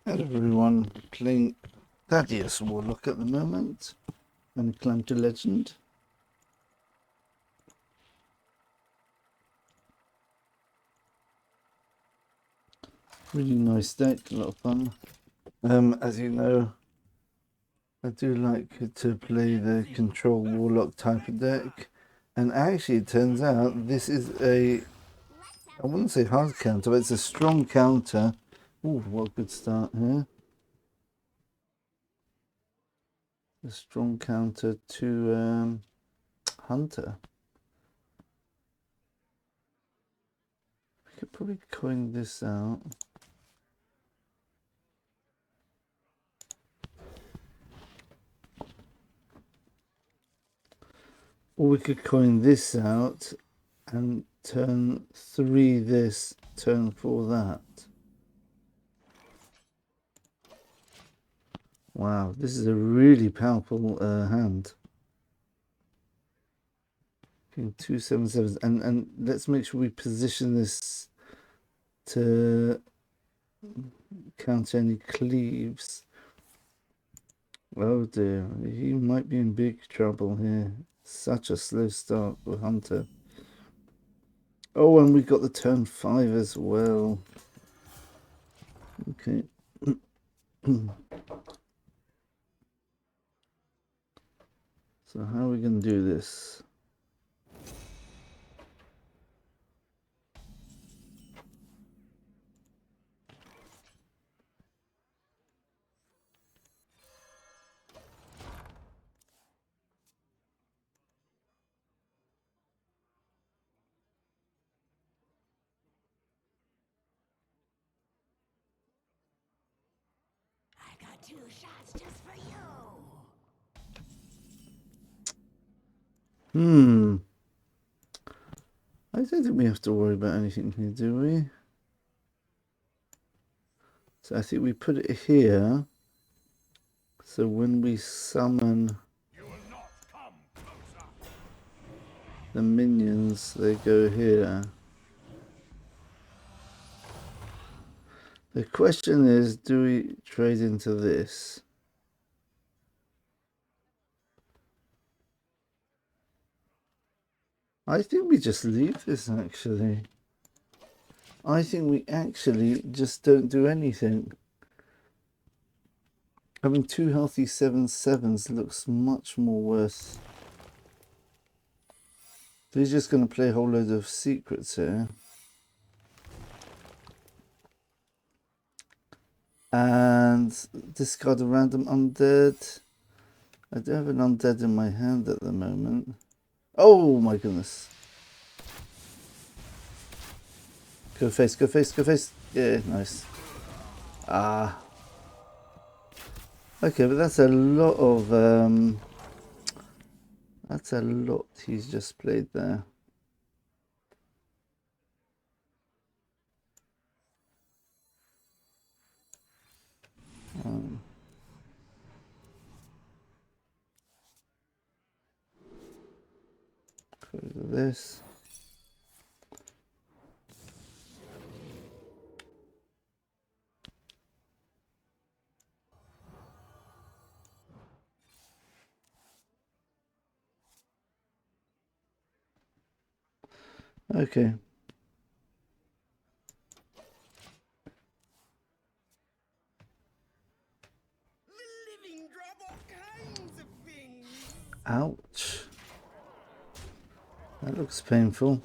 Hello everyone, playing Thaddius Warlock at the moment, and climbed to Legend. Really nice deck, a lot of fun. As you know, I do like to play the control Warlock type of deck, and actually it turns out this is I wouldn't say hard counter, but it's a strong counter. Ooh, what a good start here. A strong counter to Hunter. We could probably coin this out. Or we could coin this out and turn 3 this, turn 4 that. Wow, this is a really powerful hand. King 2 7 7s, and let's make sure we position this to counter any cleaves. Oh dear, he might be in big trouble here. Such a slow start for Hunter. Oh, and we got the turn 5 as well. Okay. So how are we going to do this? I got 2 shots just for you. I don't think we have to worry about anything here, do we? So I think we put it here. So when we summon the minions, they go here. The question is, do we trade into this? I think we just leave this, actually. I think we actually just don't do anything. Having 2 healthy 7/7s looks much more worth. He's just going to play a whole load of secrets here. And discard a random undead. I do have an undead in my hand at the moment. Oh my goodness. Go face, go face, go face. Yeah, nice. Ah. Okay, but that's a lot of that's a lot he's just played there. This. Okay. Ouch. That looks painful.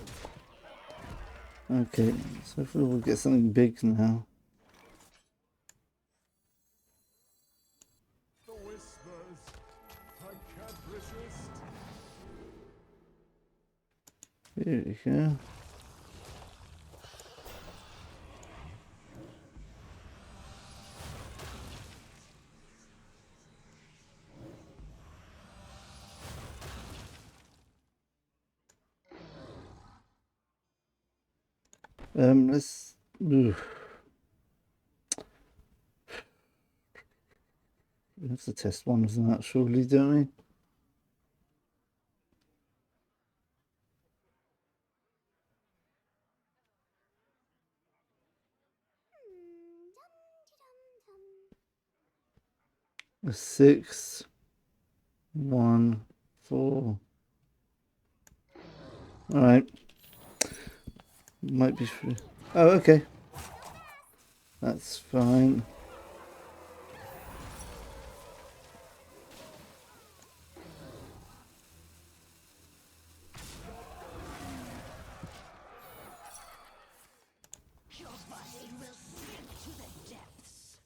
Okay, so if we will get something big now. The whispers, I can't resist. Here we go. Let's. Oof. We have to test one of that, surely, don't we? a 6, 1, 4. All right. Might be free. Oh, okay. That's fine. Your body will sink to the depths.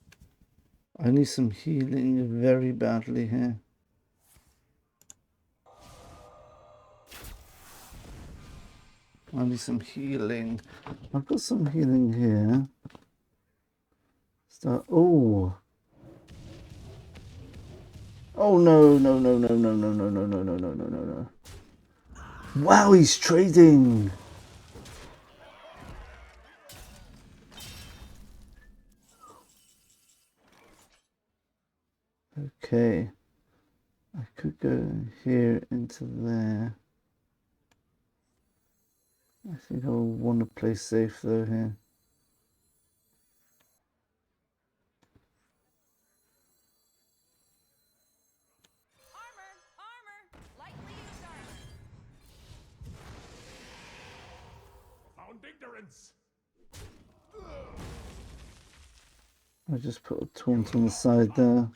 I need some healing very badly here. I need some healing. I've got some healing here. Start. Oh. Oh no, no, no, no, no, no, no, no, no, no, no, no, no, no. Wow, he's trading. Okay. I could go here into there. I think I'll want to play safe though here. Armor! Lightly used armor! Found ignorance. I just put a taunt on the side there.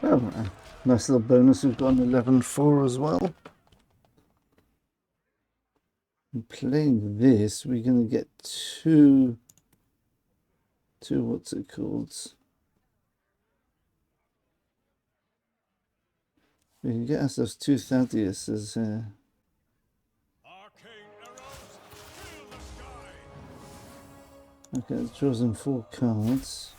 Oh, nice little bonus. We've got an 11-4 as well. And playing this, we're going to get two, what's it called? We can get ourselves 2 Thaddiuses here. Arcane arrows, fill the sky. Okay, it's chosen 4 cards.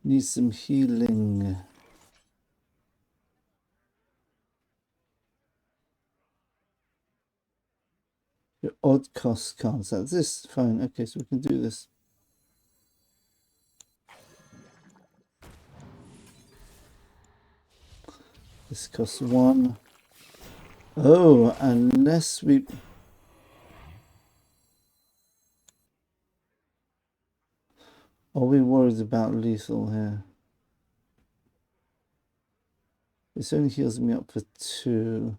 Need some healing. Your odd cost cards. That's this. Fine. Okay, so we can do this. This costs 1. Oh, unless we... Are we worried about lethal here? This only heals me up for 2.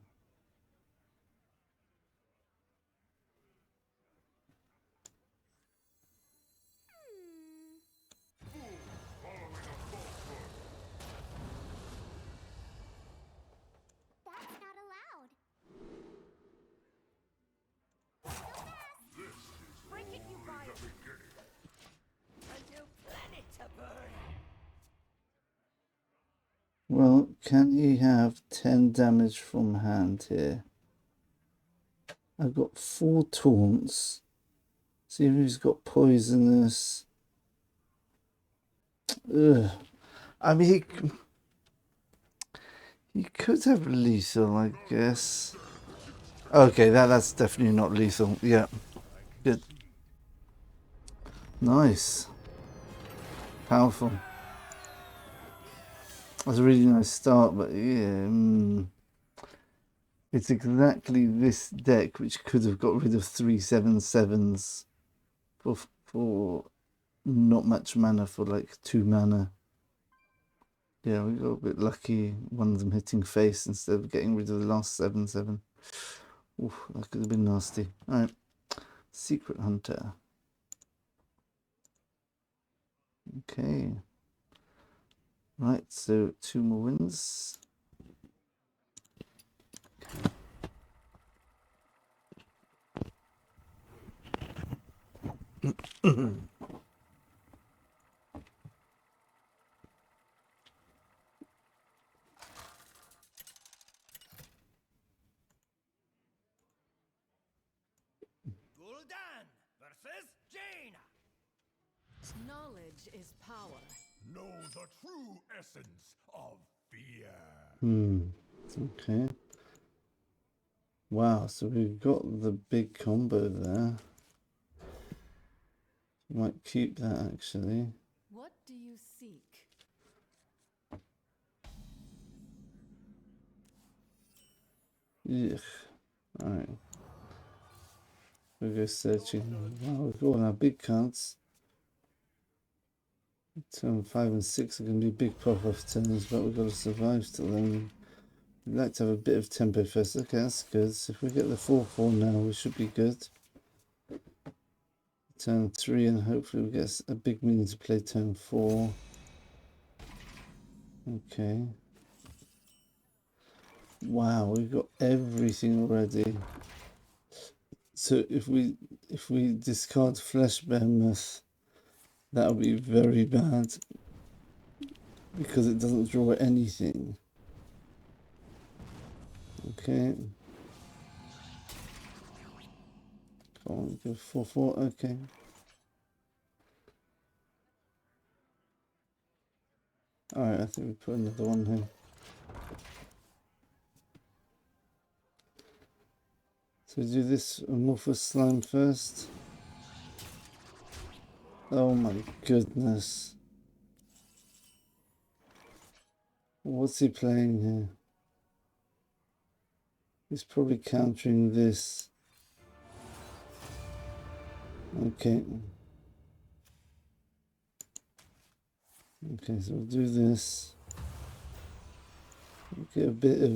That's not allowed. Break it, you vile. A new planet to burn. Well, can he have 10 damage from hand here? I've got 4 taunts. See if he's got poisonous. Ugh. I mean, he could have lethal, I guess. Okay, that's definitely not lethal. Yeah, good. Nice. Powerful. That's a really nice start, but yeah. It's exactly this deck which could have got rid of 3 7/7s for not much mana, for like 2 mana. Yeah, we got a bit lucky, one of them hitting face instead of getting rid of the last 7/7. Oof, that could have been nasty. Alright, Secret Hunter. Okay. Right, so 2 more wins. Gul'dan versus Jaina. Knowledge is power. Know the true essence of fear. Okay. Wow, so we've got the big combo there. Might keep that actually. What do you seek? Ugh. Alright. We go searching. Wow, we've got all our big cards. Turn 5 and 6 are going to be big pop-off turns, but we've got to survive till then. We'd like to have a bit of tempo first. Okay, that's good. So if we get the 4/4 now, we should be good. Turn 3, and hopefully we get a big minion to play turn 4. Okay. Wow, we've got everything already. So if we discard Flesh Behemoth, that'll be very bad because it doesn't draw anything. Okay. Come on, go 4/4. Okay. Alright, I think we put another one here. So do this amorphous slime first. Oh my goodness. What's he playing here? He's probably countering this. Okay. Okay, so we'll do this. We'll get a bit of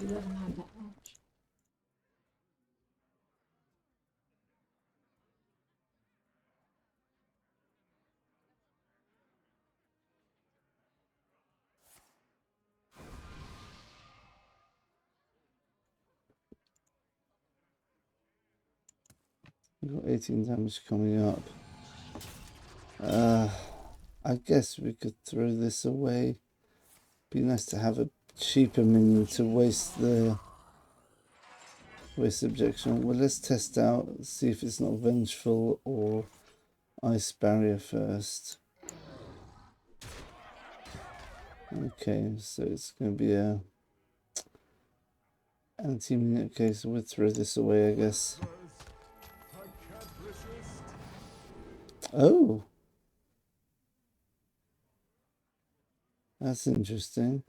You let him have that much. we've got 18 damage coming up. I guess we could throw this away. Be nice to have a cheaper minion to waste objection. Well, let's test out, see if it's not vengeful or ice barrier first. Okay, so it's going to be a anti-minion. Okay, so we'll throw this away, I guess. I can't resist. Oh, that's interesting.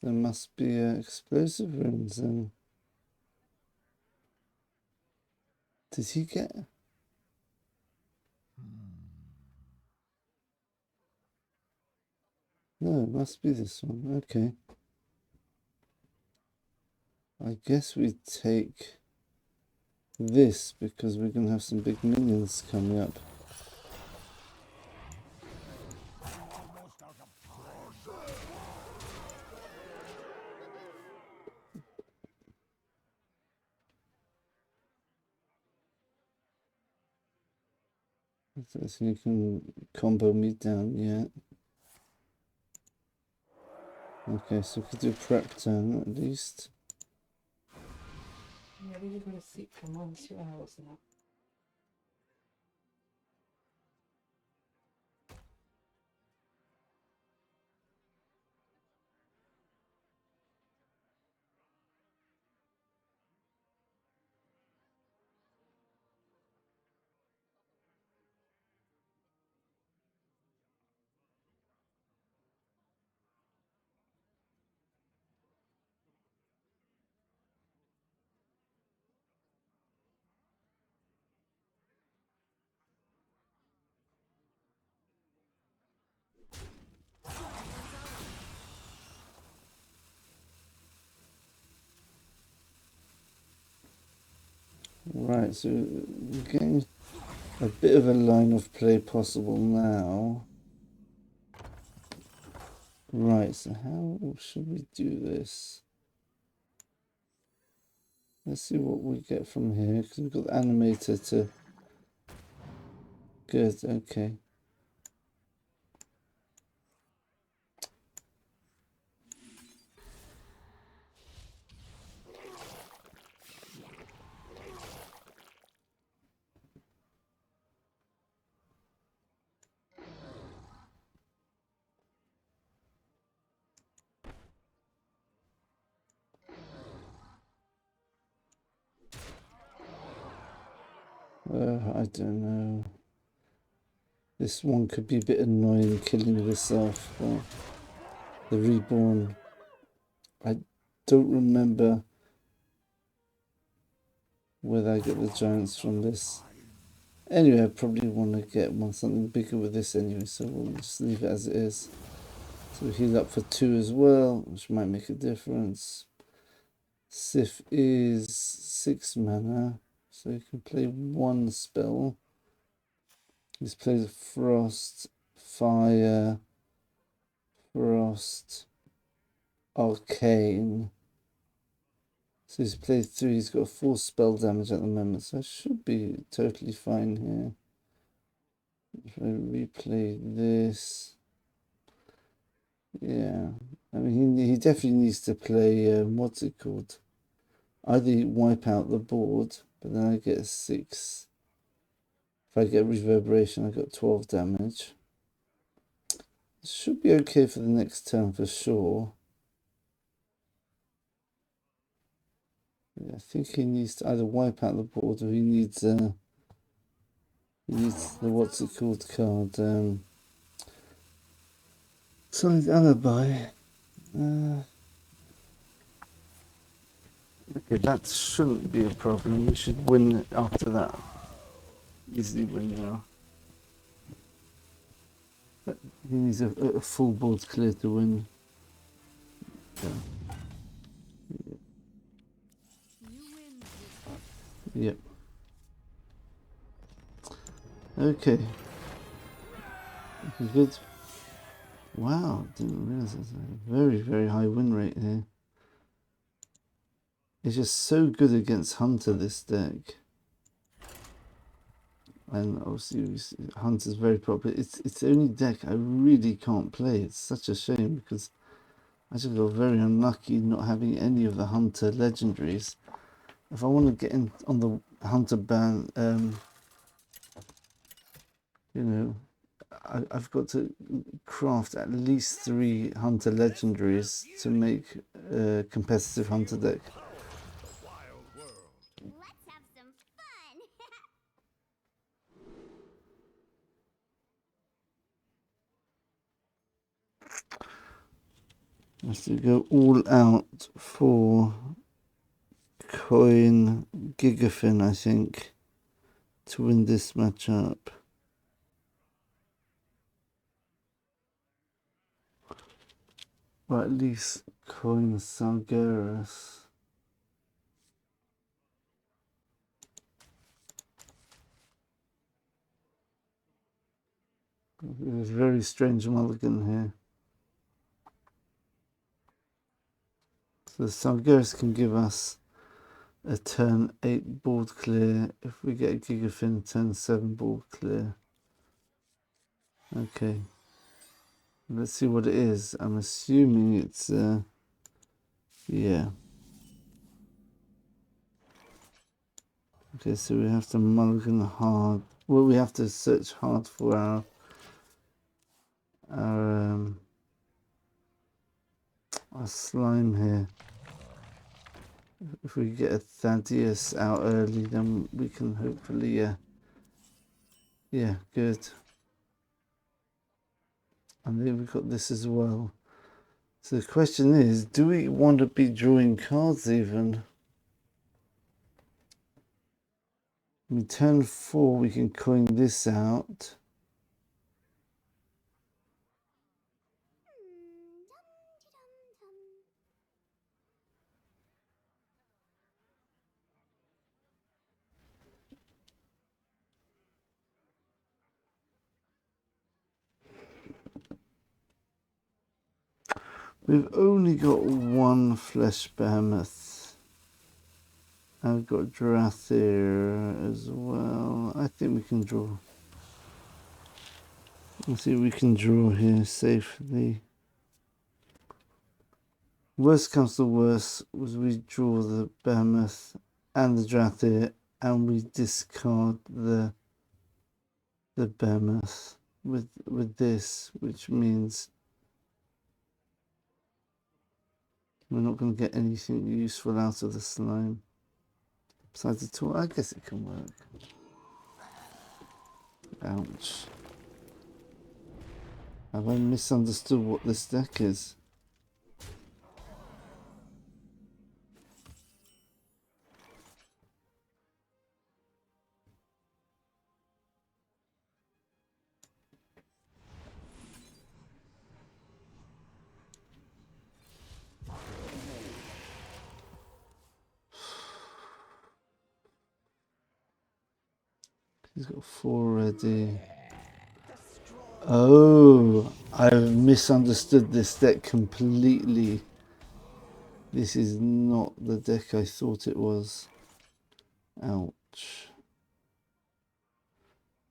There must be explosive runes then. Did he get? No, it must be this one. Okay. I guess we take this because we're going to have some big minions coming up. I don't think you can combo me down yet. Okay, so we could do prep turn at least. Yeah, we just want to sleep for 1 2 hours now. Right, so we're getting a bit of a line of play possible now. Right, so how should we do this? Let's see what we get from here, because we've got the animator to... Good, okay. I don't know. This one could be a bit annoying, killing this off. But the reborn, I don't remember whether I get the giants from this. Anyway, I probably want to get something bigger with this anyway, so we'll just leave it as it is. So we heal up for 2 as well, which might make a difference. Sif is 6 mana, so you can play 1 spell. This plays Frost, Fire, Frost, Arcane. So he's played 3, he's got 4 spell damage at the moment, so I should be totally fine here. If I replay this, yeah, I mean he definitely needs to play what's it called? Either wipe out the board, but then I get a 6. If I get reverberation, I got 12 damage. It should be okay for the next turn for sure. Yeah, I think he needs to either wipe out the board or he needs the what's it called card. Solid alibi. Okay, that shouldn't be a problem. We should win after that. Easily win now. But he needs a full board clear to win. Yeah. Yep. Okay. Good. Wow, didn't realize there's a very, very high win rate here. It's just so good against Hunter, this deck. And obviously Hunter's very popular. It's the only deck I really can't play. It's such a shame because I just got very unlucky not having any of the Hunter legendaries. If I want to get in on the Hunter ban, you know, I've got to craft at least 3 Hunter legendaries to make a competitive Hunter deck. Let's have some fun. Has to go all out for QXgAbPngYAAA, I think, to win this matchup. Or at least coin Sargeras. There's a very strange mulligan here. So Sargeras can give us a turn 8 board clear. If we get a GigaFin, turn 7 board clear. Okay. Let's see what it is. I'm assuming it's yeah. Okay, so we have to mulligan hard. Well, we have to search hard for our slime here. If we get a Thaddius out early, then we can hopefully, yeah, good. And then we've got this as well. So the question is, do we want to be drawing cards even? I mean, turn 4, we can coin this out. We've only got 1 flesh behemoth. I've got Drathir as well. I think we can draw. Let's see if we can draw here safely. Worst comes to worst, was we draw the behemoth and the Drathir and we discard the behemoth with this, which means we're not going to get anything useful out of the slime. Besides the tool, I guess it can work. Ouch. Have I misunderstood what this deck is? He's got 4 already. Oh, I've misunderstood this deck completely. This is not the deck I thought it was. Ouch.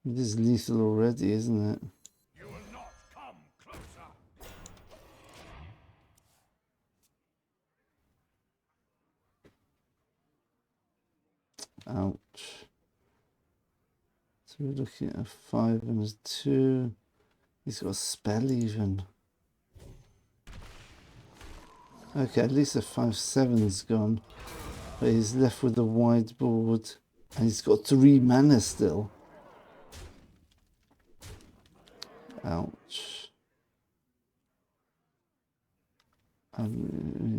This is lethal already, isn't it? You will not come closer. Ouch. So we're looking at a 5 and a 2. He's got a spell even. Okay, at least the 5/7's gone. But he's left with a wide board. And he's got 3 mana still. Ouch.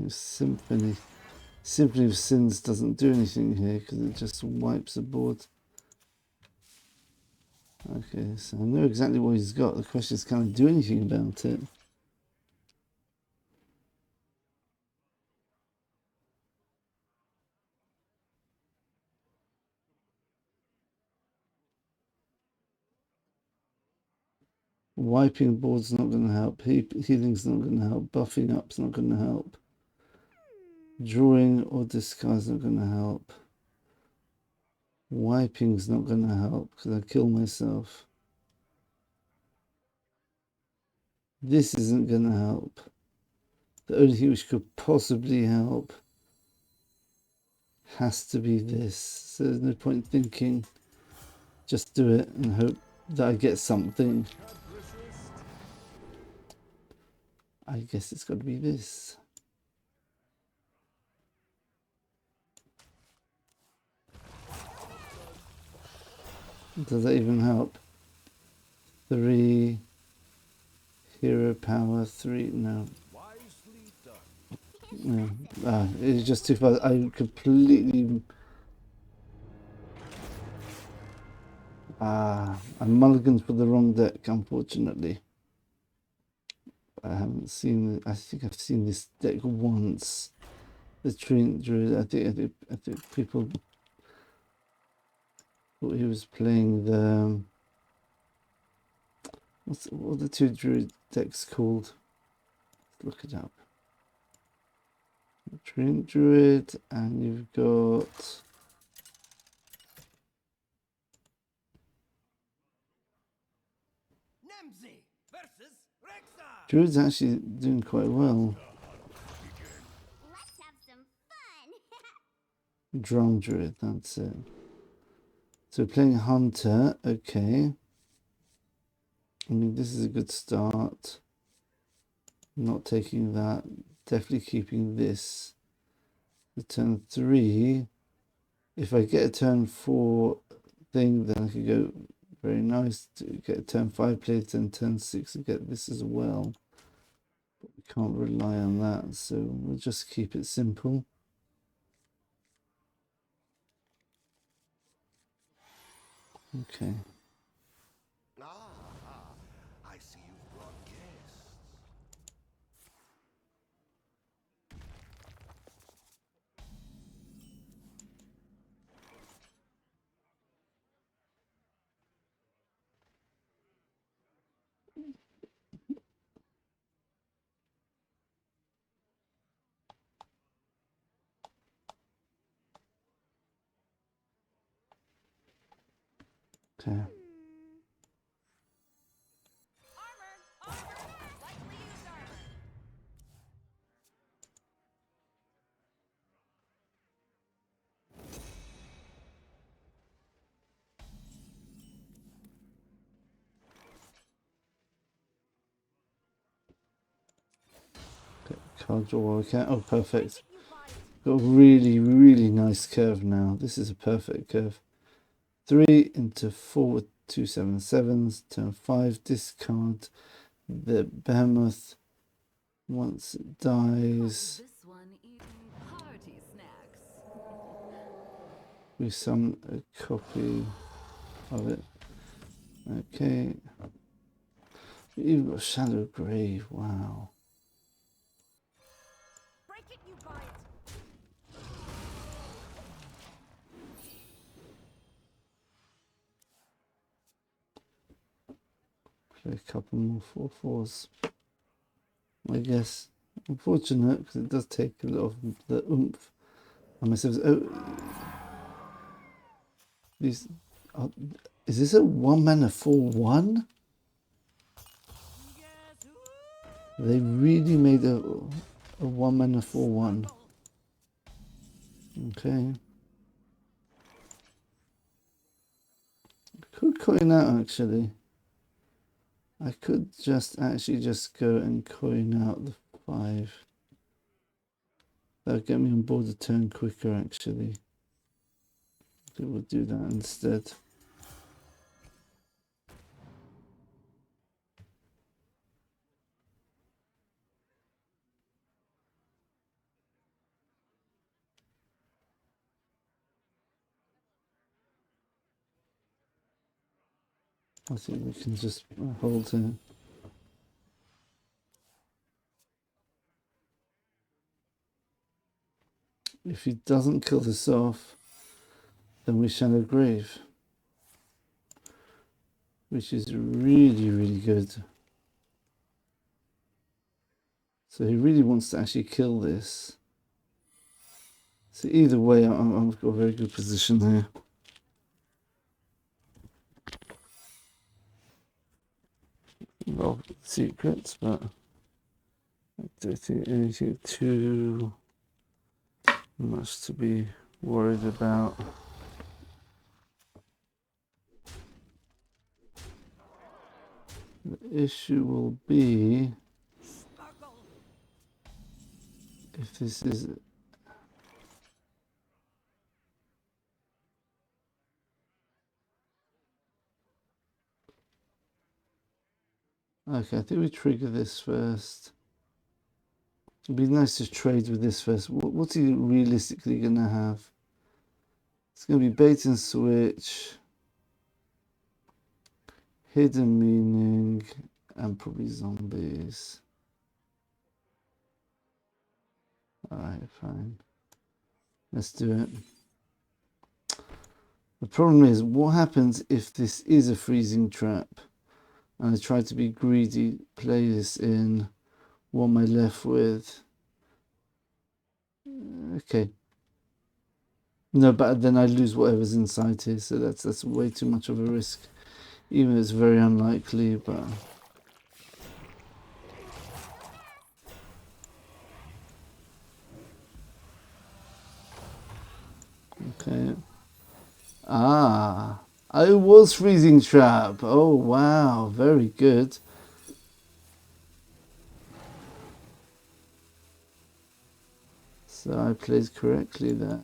Symphony of Sins doesn't do anything here because it just wipes the board. Okay, so I know exactly what he's got. The question is, can I do anything about it? Wiping board's not going to help. Healing's not going to help. Buffing up's not going to help. Drawing or discard's not going to help. Wiping's not going to help because I kill myself. This isn't going to help. The only thing which could possibly help has to be this. So there's no point thinking. Just do it and hope that I get something. I guess it's got to be this. Does that even help? 3 hero power, 3 no. No, it's just too far. I completely I mulligans for the wrong deck, unfortunately. I haven't seen it. I think I've seen this deck once. The Treant Druid. I think people thought he was playing the what are the 2 Druid decks called? Let's look it up. Treant Druid, and you've got Nemzi versus Rexar. Druid's actually doing quite well. Let's have some fun. Drum Druid, that's it. So playing Hunter, okay. I mean, this is a good start. Not taking that. Definitely keeping this. The turn 3. If I get a turn 4 thing, then I could go very nice to get a turn 5 plate and turn 6 and get this as well. But we can't rely on that, so we'll just keep it simple. Okay. I see you've brought guests. Okay. Armor! Lightly used armor! Card draw account. Oh, perfect. Got a really, really nice curve now. This is a perfect curve. 3 into 4 with 2 7/7s. Turn 5, discard the behemoth, once it dies, This one eating hearty snacks. we summon a copy of it. Okay. You've got Shadow Grave, wow. Break it, you buy it. Play a couple more 4/4s. I guess. Unfortunate, because it does take a lot of the oomph. I myself. Oh, these. Are, is this a 1 mana 4/1? They really made a 1 mana 4/1. Okay. Could coin out actually. I could just go and coin out the 5. That'll get me on board a turn quicker actually. So we'll do that instead. I think we can just hold here. If he doesn't kill this off, then we Shadow Grave, which is really, really good. So he really wants to actually kill this. So either way, I've got a very good position here. Well, secrets, but I don't think anything too much to be worried about. The issue will be if this is okay. I think we trigger this first. It'd be nice to trade with this first. What's he realistically gonna have? It's gonna be bait and switch, hidden meaning, and probably zombies. Alright, fine. Let's do it. The problem is, what happens if this is a freezing trap? And I try to be greedy, play this in. What am I left with? Okay. No, but then I lose whatever's inside here, so that's way too much of a risk. Even though it's very unlikely, but... Okay. Ah, I was freezing trap. Oh wow, very good. So I played correctly there.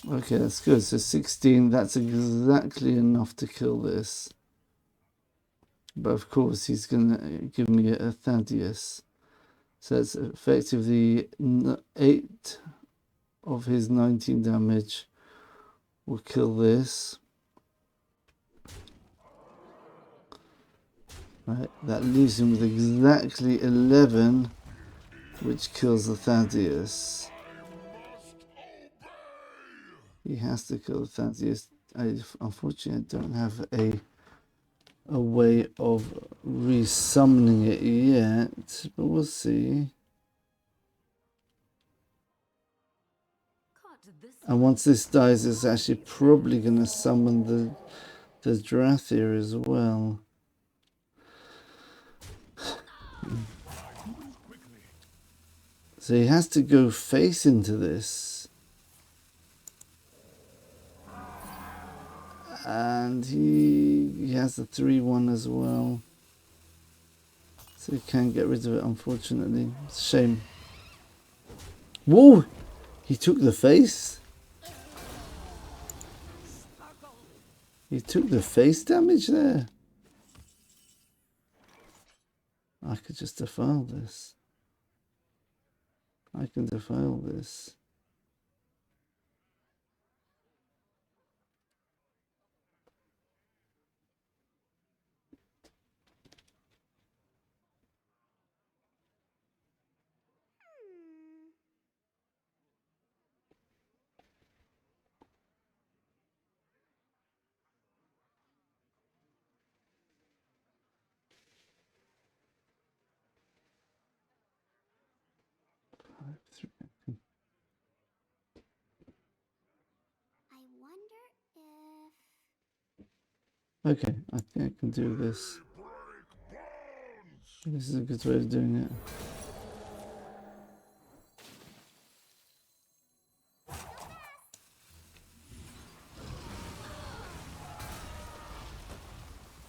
Okay, that's good. So 16, that's exactly enough to kill this. But of course he's gonna give me a Thaddius. So that's effectively 8 of his 19 damage will kill this. Right, that leaves him with exactly 11, which kills the Thaddius. He has to kill the Thaddius. Unfortunately, I don't have a way of resummoning it yet, but we'll see. And once this dies, it's actually probably going to summon the Drathir as well. So he has to go face into this. And he has the 3/1 as well. So he can't get rid of it, unfortunately. It's a shame. Whoa! He took the face? He took the face damage there. I could just defile this. I can defile this. I wonder if... Okay, I think I can do this. This is a good way of doing it.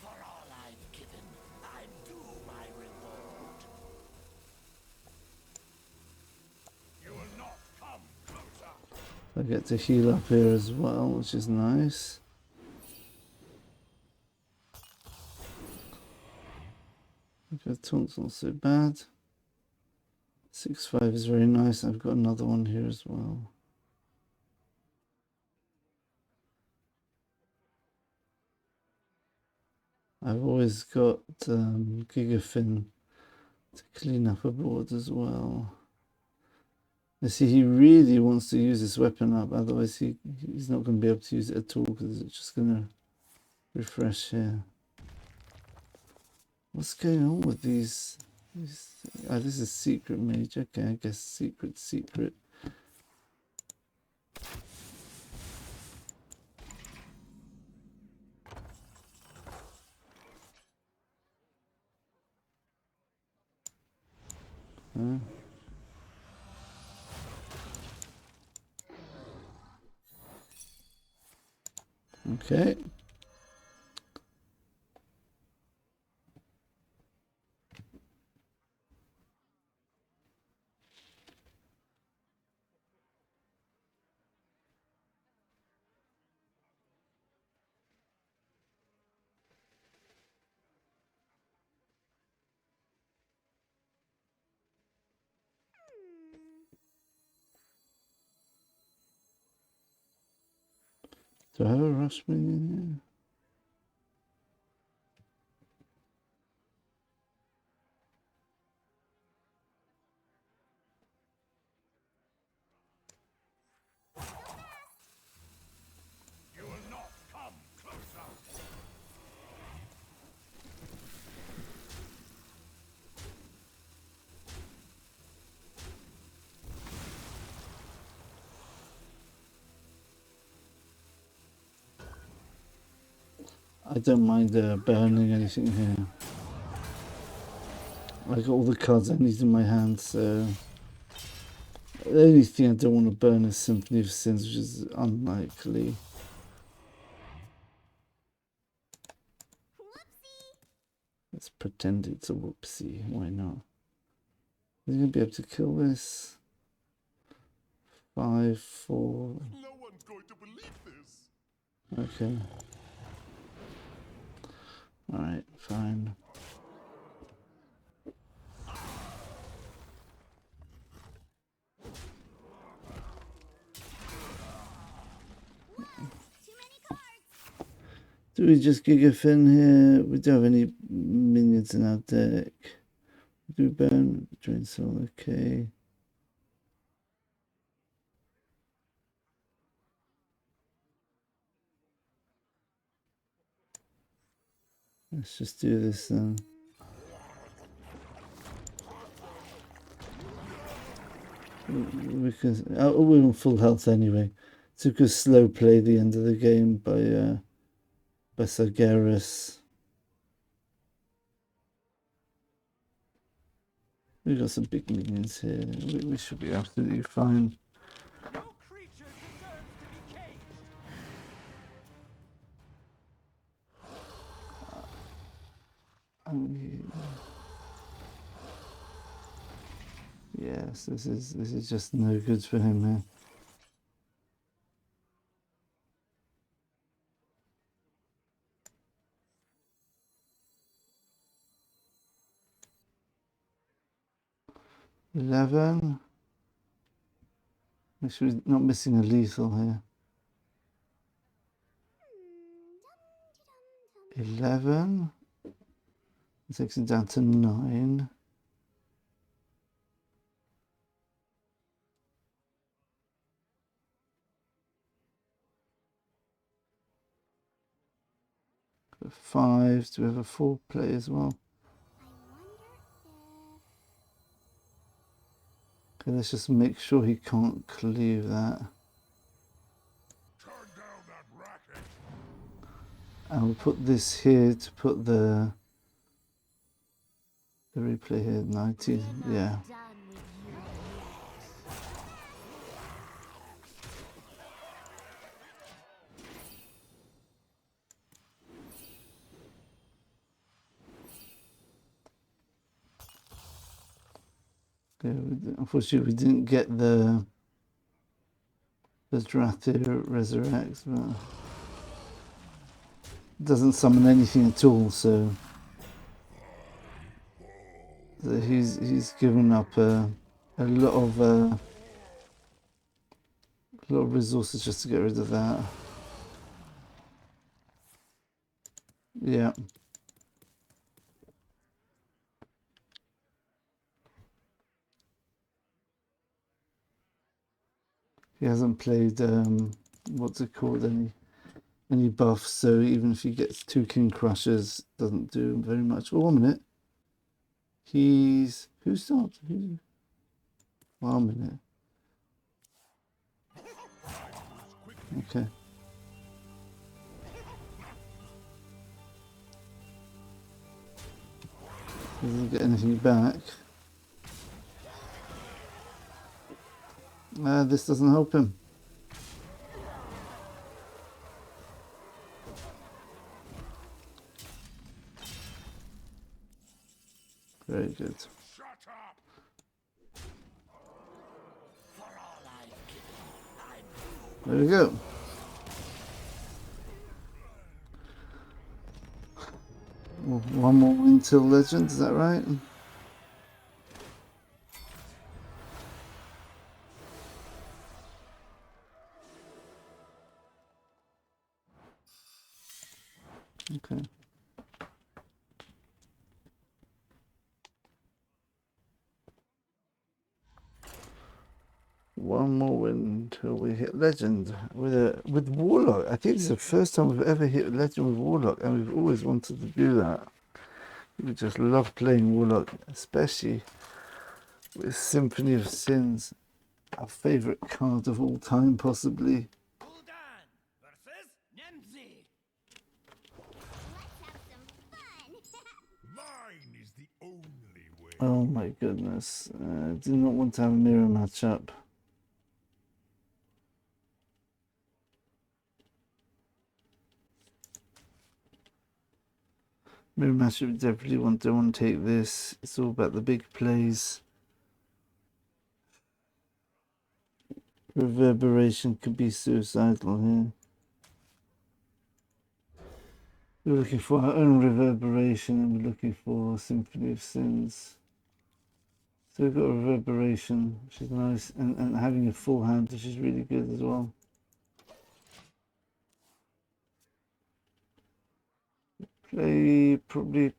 For all I've given, I'm due my reward. You will not come closer. I get to heal up here as well, which is nice. Okay, taunt's not so bad. 6-5 is very nice. I've got another one here as well. I've always got Gigafin to clean up a board as well. You see, he really wants to use this weapon up, otherwise he's not going to be able to use it at all because it's just going to refresh here. What's going on with these? Oh, this is secret mage. Okay, I guess secret. Huh? Okay. Do I have a rush minion You will not come closer. I don't mind burning anything here. I got all the cards I need in my hand, so the only thing I don't want to burn is Symphony of Sins, which is unlikely. Let's pretend it's a whoopsie. Why not? Is he gonna be able to kill this? 5, 4. No one's going to believe this. Okay. Alright, fine. Do we just Gigafin here? We don't have any minions in our deck. Do burn, drain soul, okay. Let's just do this then. We can. Oh, we're on full health anyway. Took a slow play the end of the game by Sargeras. We've got some big minions here. We should be absolutely fine. No creature deserves to be caged. Yes, this is just no good for him here. 11. Make sure we're not missing a lethal here. 11. Takes it down to 9. Got 5. Do we have a 4 play as well? Okay, let's just make sure he can't cleave that. Turn down that racket. And we'll put this here to put the replay here, 19, yeah. Okay, unfortunately we didn't get the Drathir resurrects, but it doesn't summon anything at all, so he's given up a lot of resources just to get rid of that. Yeah. He hasn't played what's it called, any buffs, so even if he gets 2 King Crushers, doesn't do very much. Oh, 1 minute. Who started? 1 minute. Okay. Doesn't get anything back. This doesn't help him. Very good. Shut up. There we go. Well, 1 more win till Legend, is that right? Okay. One more win until we hit Legend with Warlock. I think this is the first time we've ever hit Legend with Warlock, and we've always wanted to do that. We just love playing Warlock, especially with Symphony of Sins, our favourite card of all time, possibly. Gul'dan versus Nemzi. Mine is the only way. Oh my goodness. Do not want to have a mirror matchup. Mirror matchup, definitely don't want to take this. It's all about the big plays. Reverberation could be suicidal here. We're looking for our own reverberation, and we're looking for Symphony of Sins. So we've got reverberation, which is nice, and having a full hand, which is really good as well. Play probably.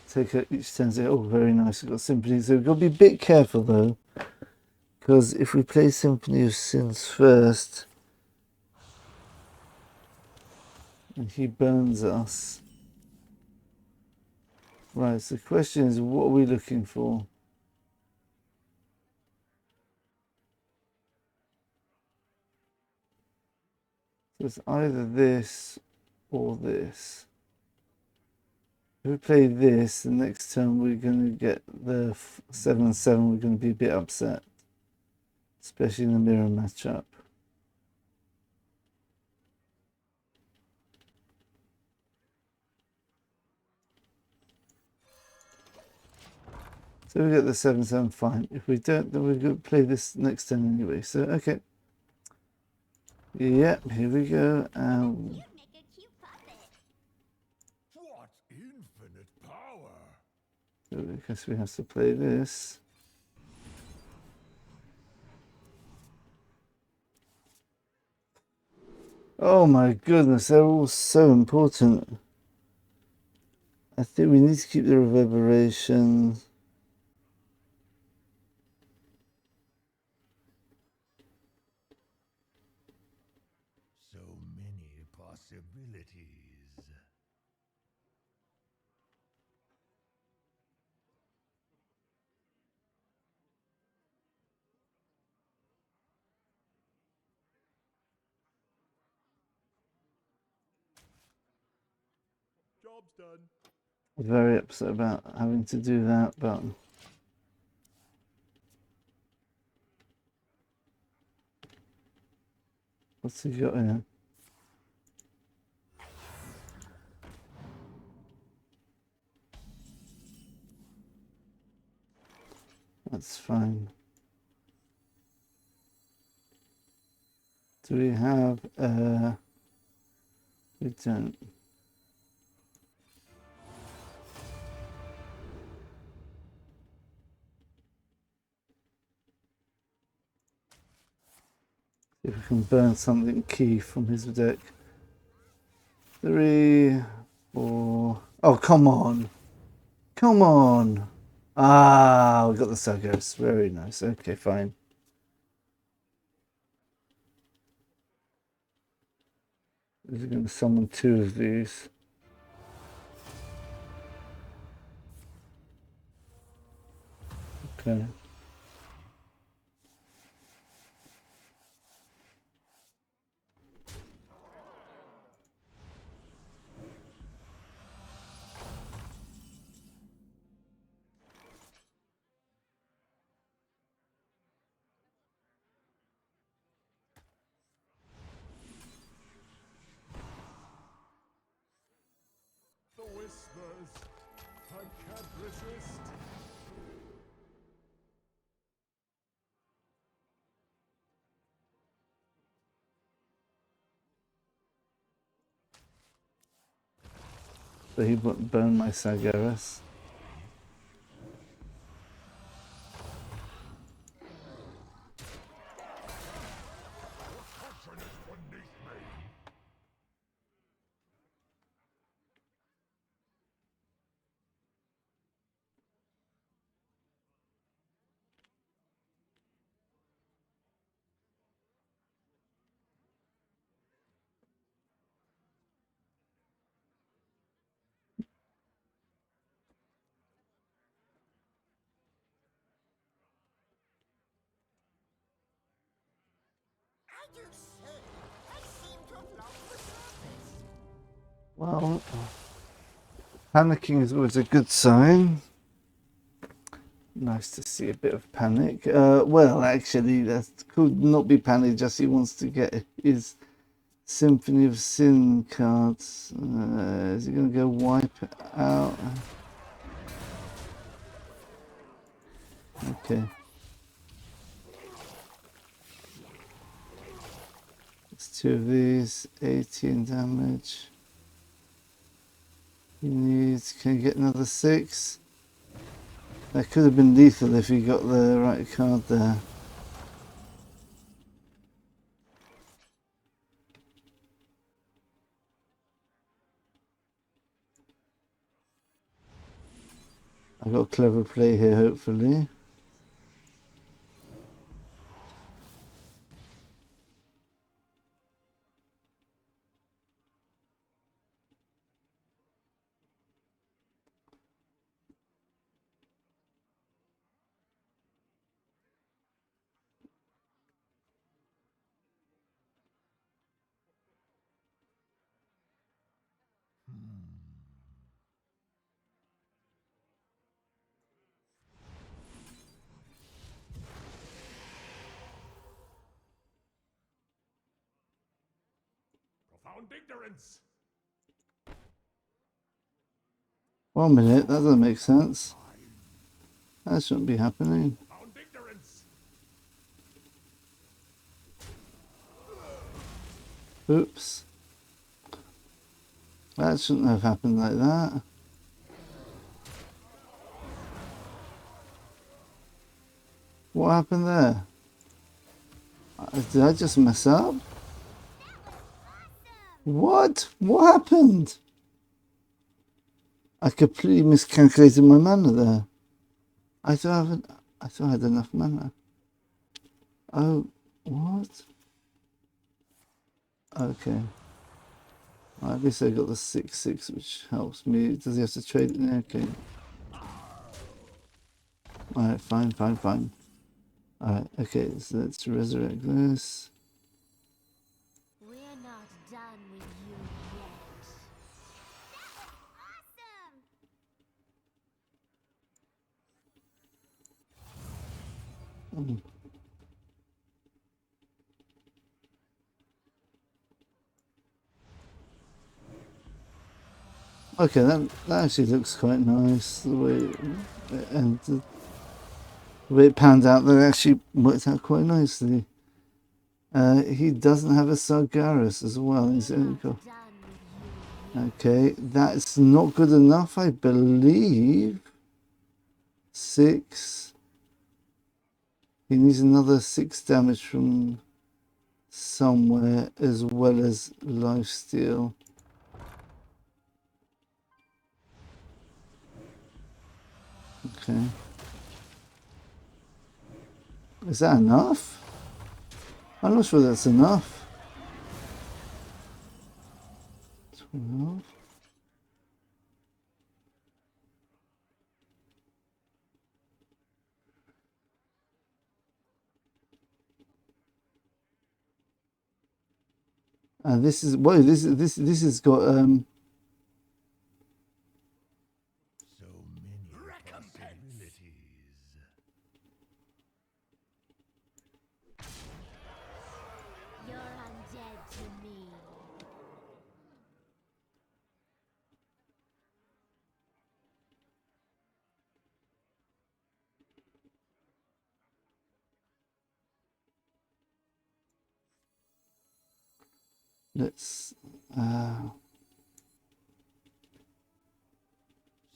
Take out each stanza. Oh, very nice. We've got Symphony. So we've got to be a bit careful though, because if we play Symphony of Sins first, and he burns us. Right, so the question is, what are we looking for? So it's either this or this. If we play this, the next turn we're going to get the 7/7, we're going to be a bit upset. Especially in the mirror matchup. So we get the 7/7, fine. If we don't, then we're going to play this next turn anyway. So, okay. Yep, here we go. You make a cute puppet. What infinite power! I guess we have to play this. Oh my goodness, they're all so important. I think we need to keep the reverberation. So many possibilities. Job's done. Very upset about having to do that, but what's he got here? That's fine. Do we have we don't. If we can burn something key from his deck. 3, 4. Oh, come on. Come on. Ah, we got the Sargeras. Very nice. Okay, fine. Is going to summon 2 of these? Okay. The whispers. I can't resist. So he won't burn my Sargeras. I do so. I seem to have lost the surface. Well, panicking is always a good sign. Nice to see a bit of panic. Well, actually, that could not be panic, just he wants to get his Symphony of Sin cards. Is he going to go wipe it out? Okay. It's 2 of these, 18 damage. He needs, can he get another 6? That could have been lethal if he got the right card there. I got a clever play here, hopefully. Profound ignorance. 1 minute, that doesn't make sense. That shouldn't be happening. Profound ignorance. Oops. That shouldn't have happened like that. What happened there? Did I just mess up? What? What happened? I completely miscalculated my mana there. I thought I had enough mana. Oh, what? Okay. Well, at least I got the 6/6, which helps me. Does he have to trade it? Okay. Alright, fine. Alright, okay, so let's resurrect this. We're not done with you yet. Awesome! Okay, that actually looks quite nice. The way and the way it panned out, that actually worked out quite nicely. He doesn't have a Sargeras as well. He's only got... Okay, that's not good enough, I believe. 6. He needs another 6 damage from somewhere, as well as lifesteal. Okay. Is that enough? I'm not sure that's enough. 12. And this is this has got So many possibilities. You're undead to me. let's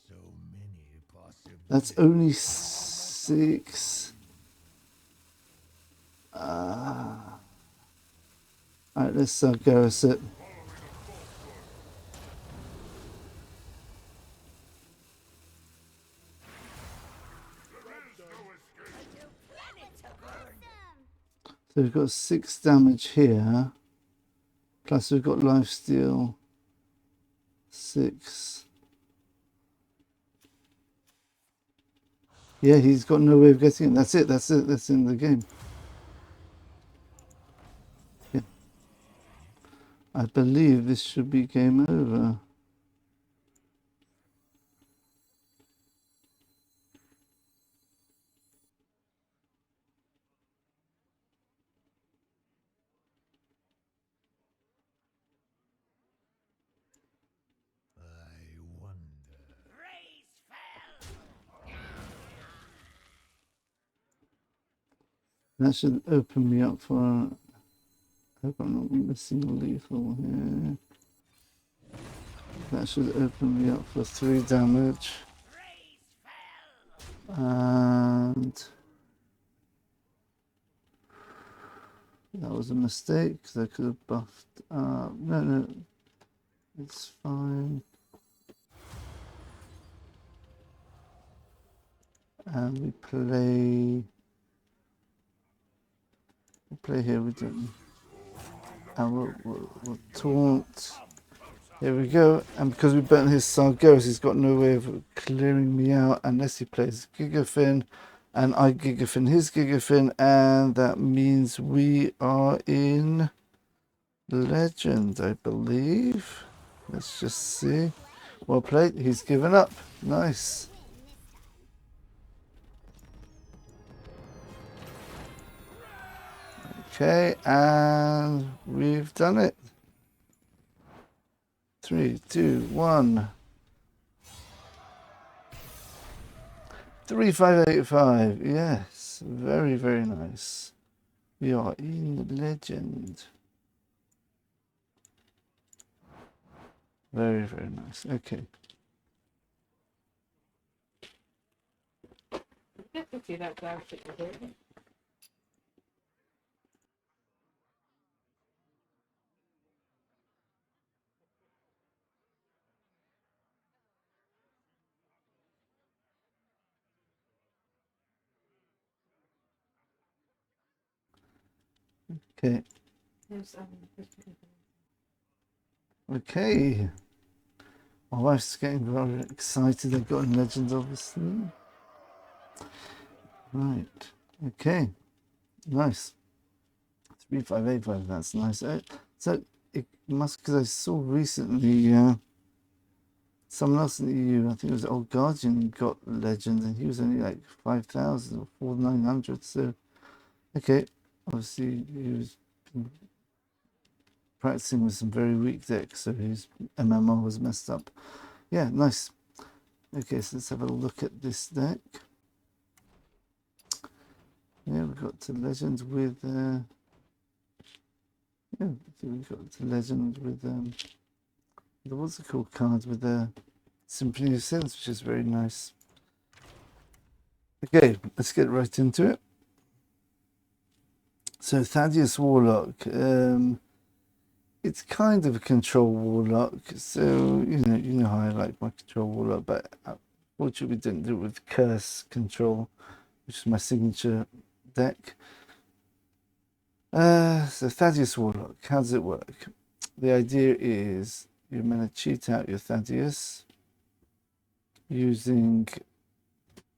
So many possibilities. that's only 6. Alright, let's Sargeras it. So we've got 6 damage here. Plus we've got lifesteal 6. Yeah, he's got no way of getting it. That's it. That's in the game. Yeah. I believe this should be game over. I wonder. Raise fell. That should open me up for... I hope I'm not missing a lethal here. That should open me up for 3 damage. And... that was a mistake, because I could have buffed... no. It's fine. And we play... we'll play here, we don't... and we'll taunt. Here we go. And because we burnt his Sargeras, he's got no way of clearing me out unless he plays Gigafin. And I Gigafin his Gigafin. And that means we are in Legend, I believe. Let's just see. Well played. He's given up. Nice. Okay, and we've done it. 3, 2, 1. 3585. Yes, very, very nice. We are in Legend. Very, very nice. Okay. Get to see that guy shit with it. Okay. Yes, Okay. My wife's getting very excited. I've got a legend, obviously. Right. Okay. Nice. 3585. That's nice. So it must, because I saw recently someone else in the EU, I think it was Old Guardian, got legend, and he was only like 5,000 or 4,900. So okay, obviously he was practicing with some very weak decks, so his MMR was messed up. Yeah, nice. Okay, so let's have a look at this deck. Yeah, we got to legend with yeah, I think we got to legend with the what's it called card with the Symphony of Sense, which is very nice. Okay, let's get right into it. So Thaddius Warlock, it's kind of a control warlock. So you know how I like my control warlock, but unfortunately we didn't do it with curse control, which is my signature deck. So Thaddius Warlock, how does it work? The idea is you're going to cheat out your Thaddius using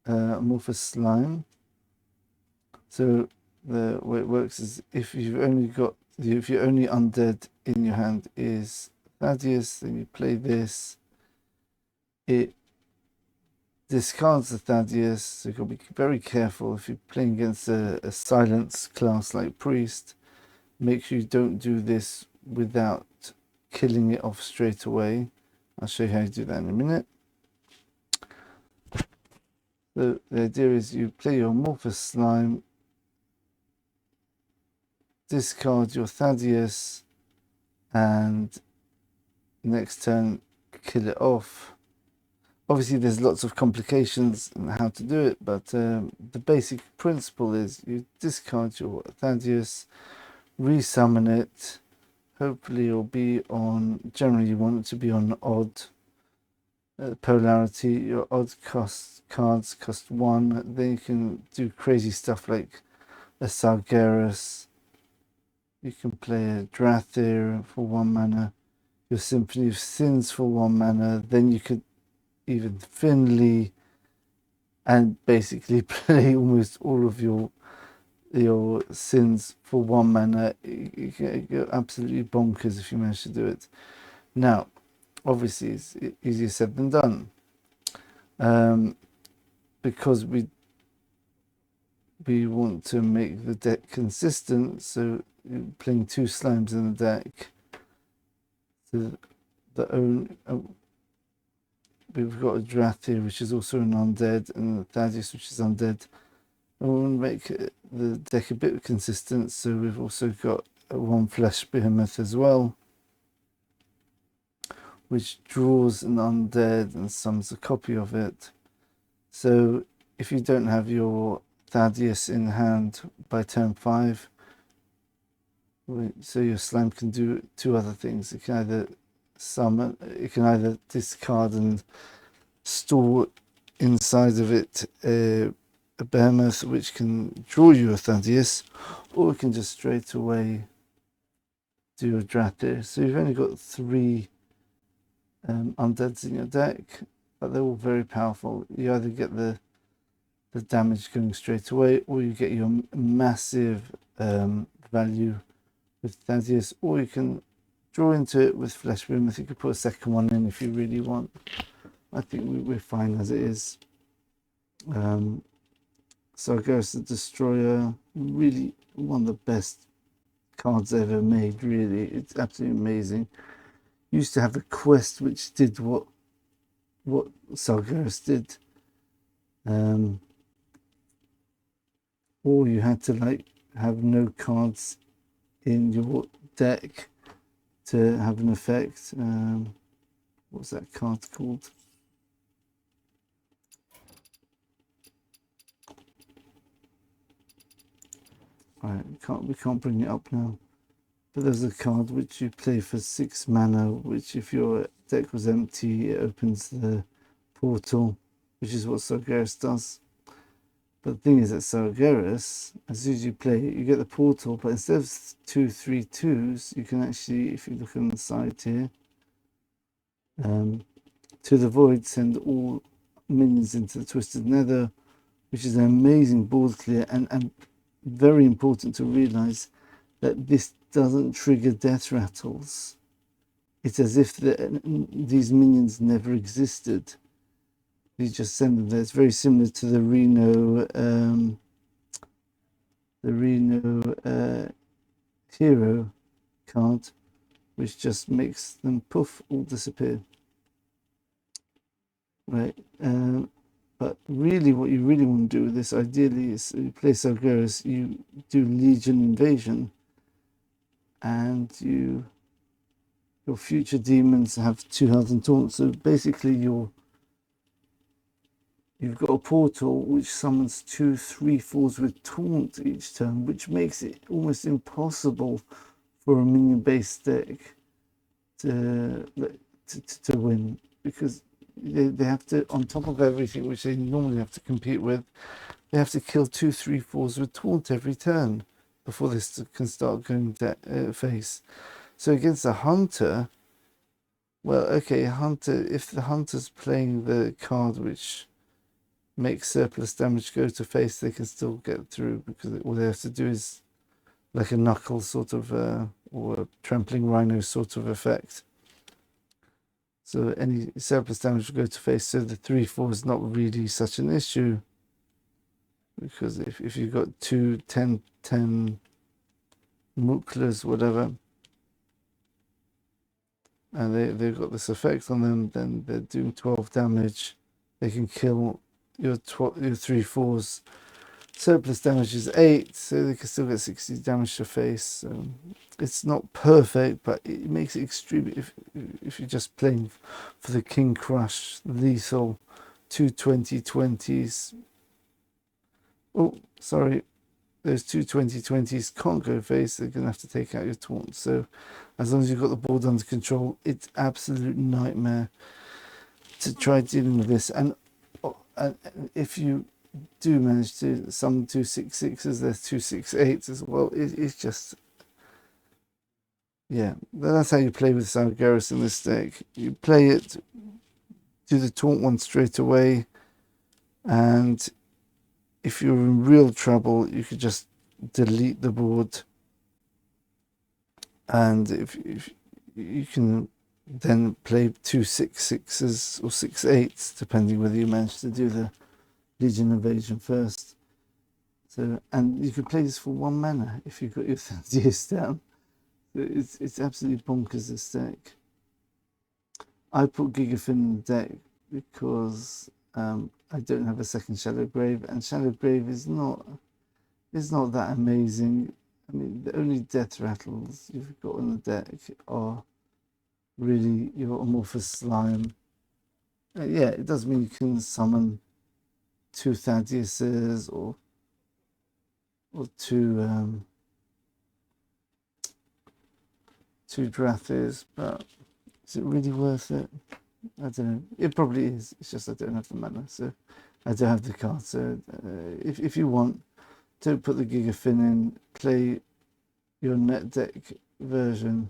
amorphous slime. So the way it works is if you're only undead in your hand is Thaddius, then you play this. It discards the Thaddius, so you've got to be very careful if you're playing against a silence class like Priest. Make sure you don't do this without killing it off straight away. I'll show you how to do that in a minute. So the idea is you play your amorphous slime, discard your Thaddius, and next turn kill it off. Obviously there's lots of complications in how to do it, but the basic principle is you discard your Thaddius, resummon it. Hopefully it'll be on, generally you want it to be on odd polarity. Your odd cards cost 1. Then you can do crazy stuff like a Sargeras. You can play a Drathir for 1 mana. Your Symphony of Sins for 1 mana. Then you could even Finley and basically play almost all of your sins for 1 mana. You go absolutely bonkers if you manage to do it. Now, obviously, it's easier said than done, because we want to make the deck consistent. So playing 2 slimes in the deck. So we've got a Drathir, which is also an undead, and a Thaddius, which is undead. And we want to make the deck a bit consistent, so we've also got 1 Flesh Behemoth as well, which draws an undead and summons a copy of it. So if you don't have your Thaddius in hand by turn 5, so your slime can do 2 other things. It can either summon, it can either discard and store inside of it a behemoth which can draw you a Thaddius, or it can just straight away do a Drathir. So you've only got 3 undeads in your deck, but they're all very powerful. You either get the damage going straight away, or you get your massive value with Thaddius, or you can draw into it with Flesh Behemoth. You could put a second one in if you really want. I think we're fine as it is. Sargeras the Destroyer, really one of the best cards ever made, really. It's absolutely amazing. Used to have a quest which did what Sargeras did. Or you had to like have no cards in your deck to have an effect. what's that card called? Right, we can't bring it up now. But there's a card which you play for 6 mana, which if your deck was empty, it opens the portal, which is what Sargeras does. But the thing is that Sargeras, as soon as you play it, you get the portal, but instead of 2 3/2s, you can actually, if you look on the side here, to the void, send all minions into the Twisted Nether, which is an amazing board clear, and very important to realize that this doesn't trigger death rattles. It's as if these minions never existed. You just send them there. It's very similar to the Reno hero card, which just makes them poof, all disappear. Right. But really, what you really want to do with this, ideally, is you play Sargeras, you do Legion Invasion, and your future demons have 2 health and taunt. So basically, you've got a portal which summons 2 3/4s with taunt each turn, which makes it almost impossible for a minion-based deck to win, because they have to, on top of everything which they normally have to compete with, they have to kill 2 3/4s with taunt every turn before they can start going face. So against a hunter, well, okay, hunter, if the hunter's playing the card which makes surplus damage go to face, they can still get through, because all they have to do is like a knuckle sort of or a trampling rhino sort of effect. So any surplus damage will go to face, so the 3/4 is not really such an issue, because if you've got 2 10 Muklas, whatever, and they've got this effect on them, then they're doing 12 damage. They can kill your 3/4s. Surplus damage is 8, so they can still get 60 damage to face. So it's not perfect, but it makes it extremely, if you're just playing for the King Crush, lethal, 2 20/20s. Oh, sorry. Those 2 20/20s can't go face, they're going to have to take out your taunt. So as long as you've got the board under control, it's absolute nightmare to try dealing with this. And if you do manage to summon 2 6/6s, there's 2 6/8s as well. It's just, yeah, that's how you play with Sargeras in this deck. You play it, do the taunt one straight away, and if you're in real trouble, you could just delete the board, and if you can then play 2 6/6s or 6/8s, depending whether you manage to do the Legion Invasion first. So, and you can play this for 1 mana if you've got your Thaddius down. It's absolutely bonkers, this deck. I put Gigafin in the deck because I don't have a second Shadow Grave, and Shadow Grave is not that amazing. I mean, the only death rattles you've got on the deck are really your Amorphous Slime. Yeah, it does mean you can summon 2 Thaddiuses or 2 Drathis, but is it really worth it? I don't know. It probably is. It's just I don't have the mana, so I don't have the card. So if you want, don't put the Gigafin in. Play your net deck version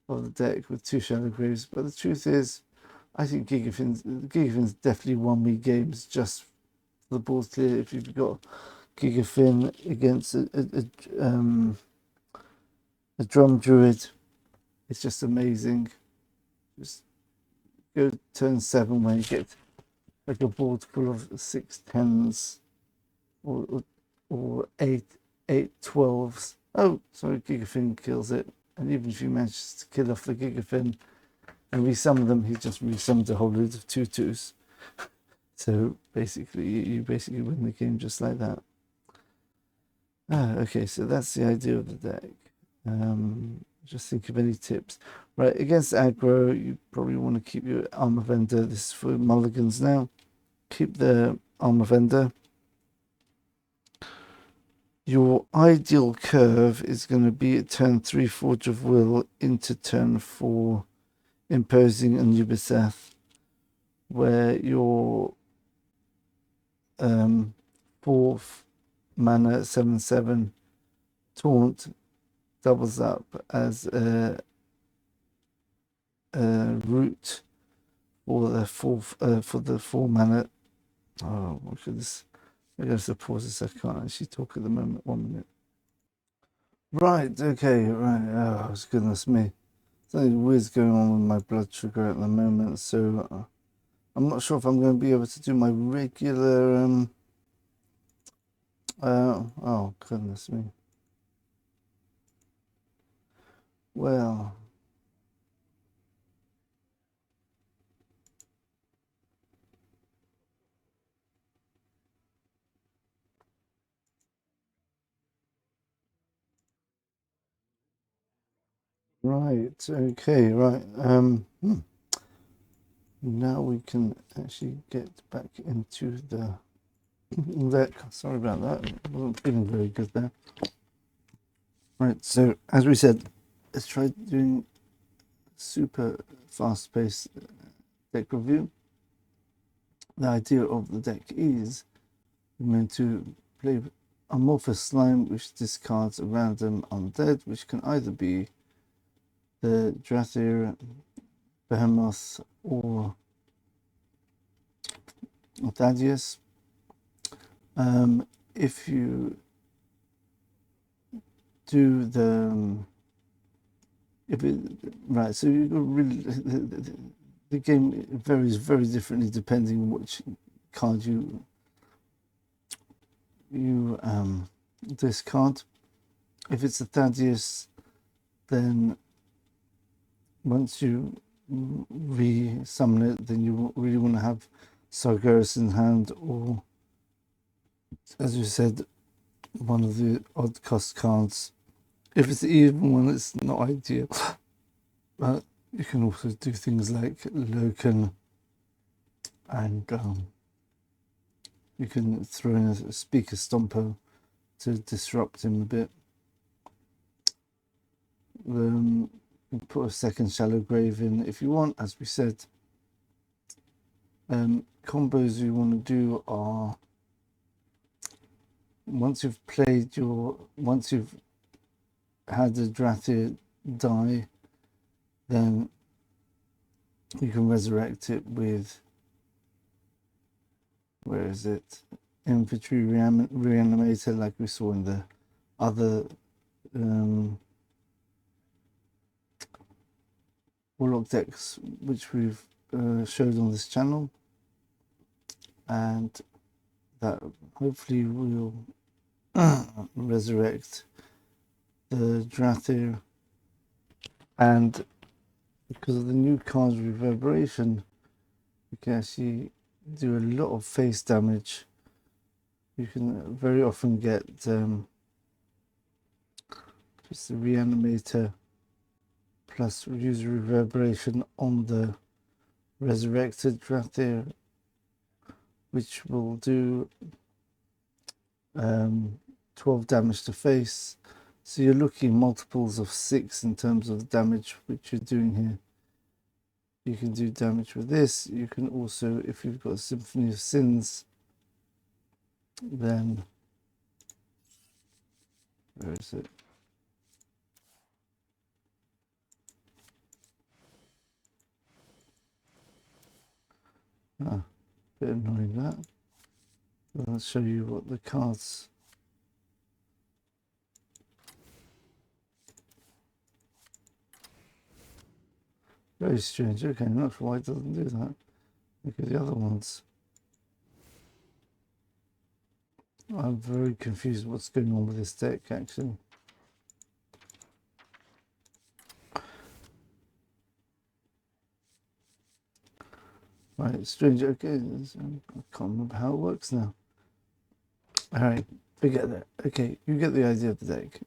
of the deck with 2 Shadow Graves. But the truth is, I think Gigafin's definitely won me games just for the board clear. If you've got Gigafin against a Drum Druid, it's just amazing. Just go turn 7 where you get like a board full of 6 10s or 8 12s. Oh, sorry, Gigafin kills it. And even if you manage to kill off the Gigafin and resummon them, he just resummons a whole load of 2 2s. So basically, you basically win the game just like that. Okay, so that's the idea of the deck. Just think of any tips. Right, against aggro, you probably want to keep your armor vendor. This is for mulligans now. Keep the armor vendor. Your ideal curve is going to be at turn 3 Forge of Will into turn 4 Imposing Anubiseth, where your 4th mana 7/7 taunt doubles up as a root for the 4 mana. Oh, what should this? I guess to pause this. I can't actually talk at the moment. 1 minute. Right. Okay. Right. Oh goodness me. Something weird's going on with my blood sugar at the moment, so I'm not sure if I'm going to be able to do my regular. Oh goodness me. Well. Right, okay, right. Now we can actually get back into the deck. Sorry about that. I wasn't feeling very good there. Right, so as we said, let's try doing super fast-paced deck review. The idea of the deck is we're going to play Amorphous Slime, which discards a random undead, which can either be the Drathir, Behemoth, or Thaddius. If you do the right, so you really the game varies very differently depending on which card you discard. If it's a Thaddius, then once you re-summon it, then you really want to have Sargeras in hand, or as you said, one of the odd cost cards. If it's the even one, it's not ideal. But you can also do things like Loken, and you can throw in a Speaker Stomper to disrupt him a bit. You put a second Shallow Grave in if you want, as we said. Combos you want to do are once you've had the Drathir die, then you can resurrect it with, where is it, Infantry Reanimator, like we saw in the other Warlock decks which we've showed on this channel, and that hopefully will resurrect the Drathir. And because of the new card's Reverberation, you can actually do a lot of face damage. You can very often get just the Reanimator plus use Reverberation on the resurrected Drathir, which will do 12 damage to face. So you're looking multiples of 6 in terms of damage which you're doing here. You can do damage with this. You can also, if you've got a Symphony of Sins, then where is it? Ah, bit annoying that. I'll show you what the cards. Very strange. Okay, I'm not sure why it doesn't do that. Look at the other ones. I'm very confused what's going on with this deck, actually. Right, strange. Okay, I can't remember how it works now. Alright, forget that. Okay, you get the idea of the deck.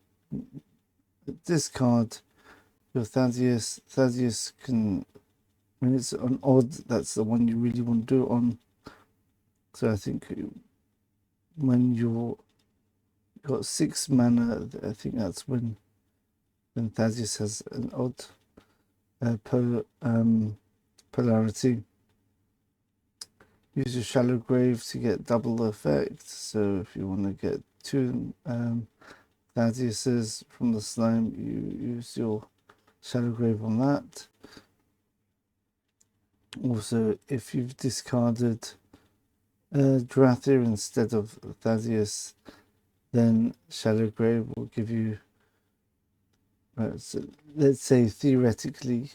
Discard your Thaddius can, when it's on odd, that's the one you really want to do it on. So I think when you're got 6 mana, I think that's when Thaddius has an odd polarity. Use your Shallow Grave to get double the effect. So if you want to get 2 Thaddiuses from the slime, you use your Shallow Grave on that. Also, if you've discarded Drathir instead of Thaddius, then Shallow Grave will give you. Right, so let's say theoretically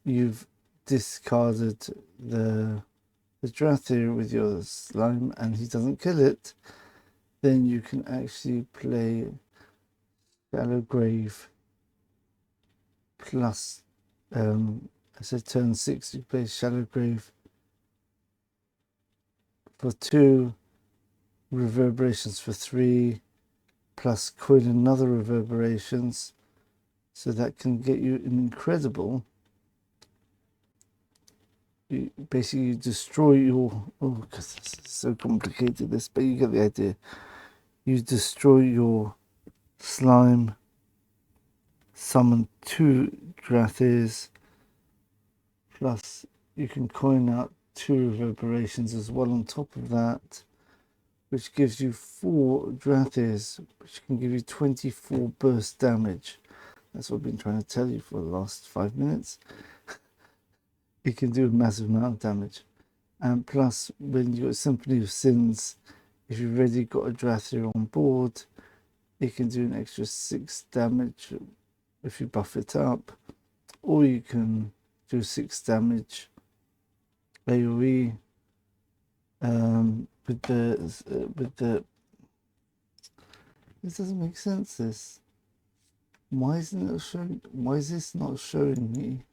you've discarded the Drathir with your slime and he doesn't kill it, then you can actually play Shallow Grave plus, I said turn 6, you play Shallow Grave for 2, reverberations for 3, plus coin another reverberations, so that can get you an incredible. You basically destroy your, because it's so complicated this, but you get the idea. You destroy your slime, summon 2 Drathirs, plus you can coin out 2 reverberations as well on top of that, which gives you 4 Drathirs, which can give you 24 burst damage. That's what I've been trying to tell you for the last 5 minutes. It can do a massive amount of damage. And plus, when you've got Symphony of Sins, if you've already got a Drathir on board, it can do an extra 6 damage if you buff it up. Or you can do 6 damage AoE with the this doesn't make sense. This, why isn't it showing? Why is this not showing me?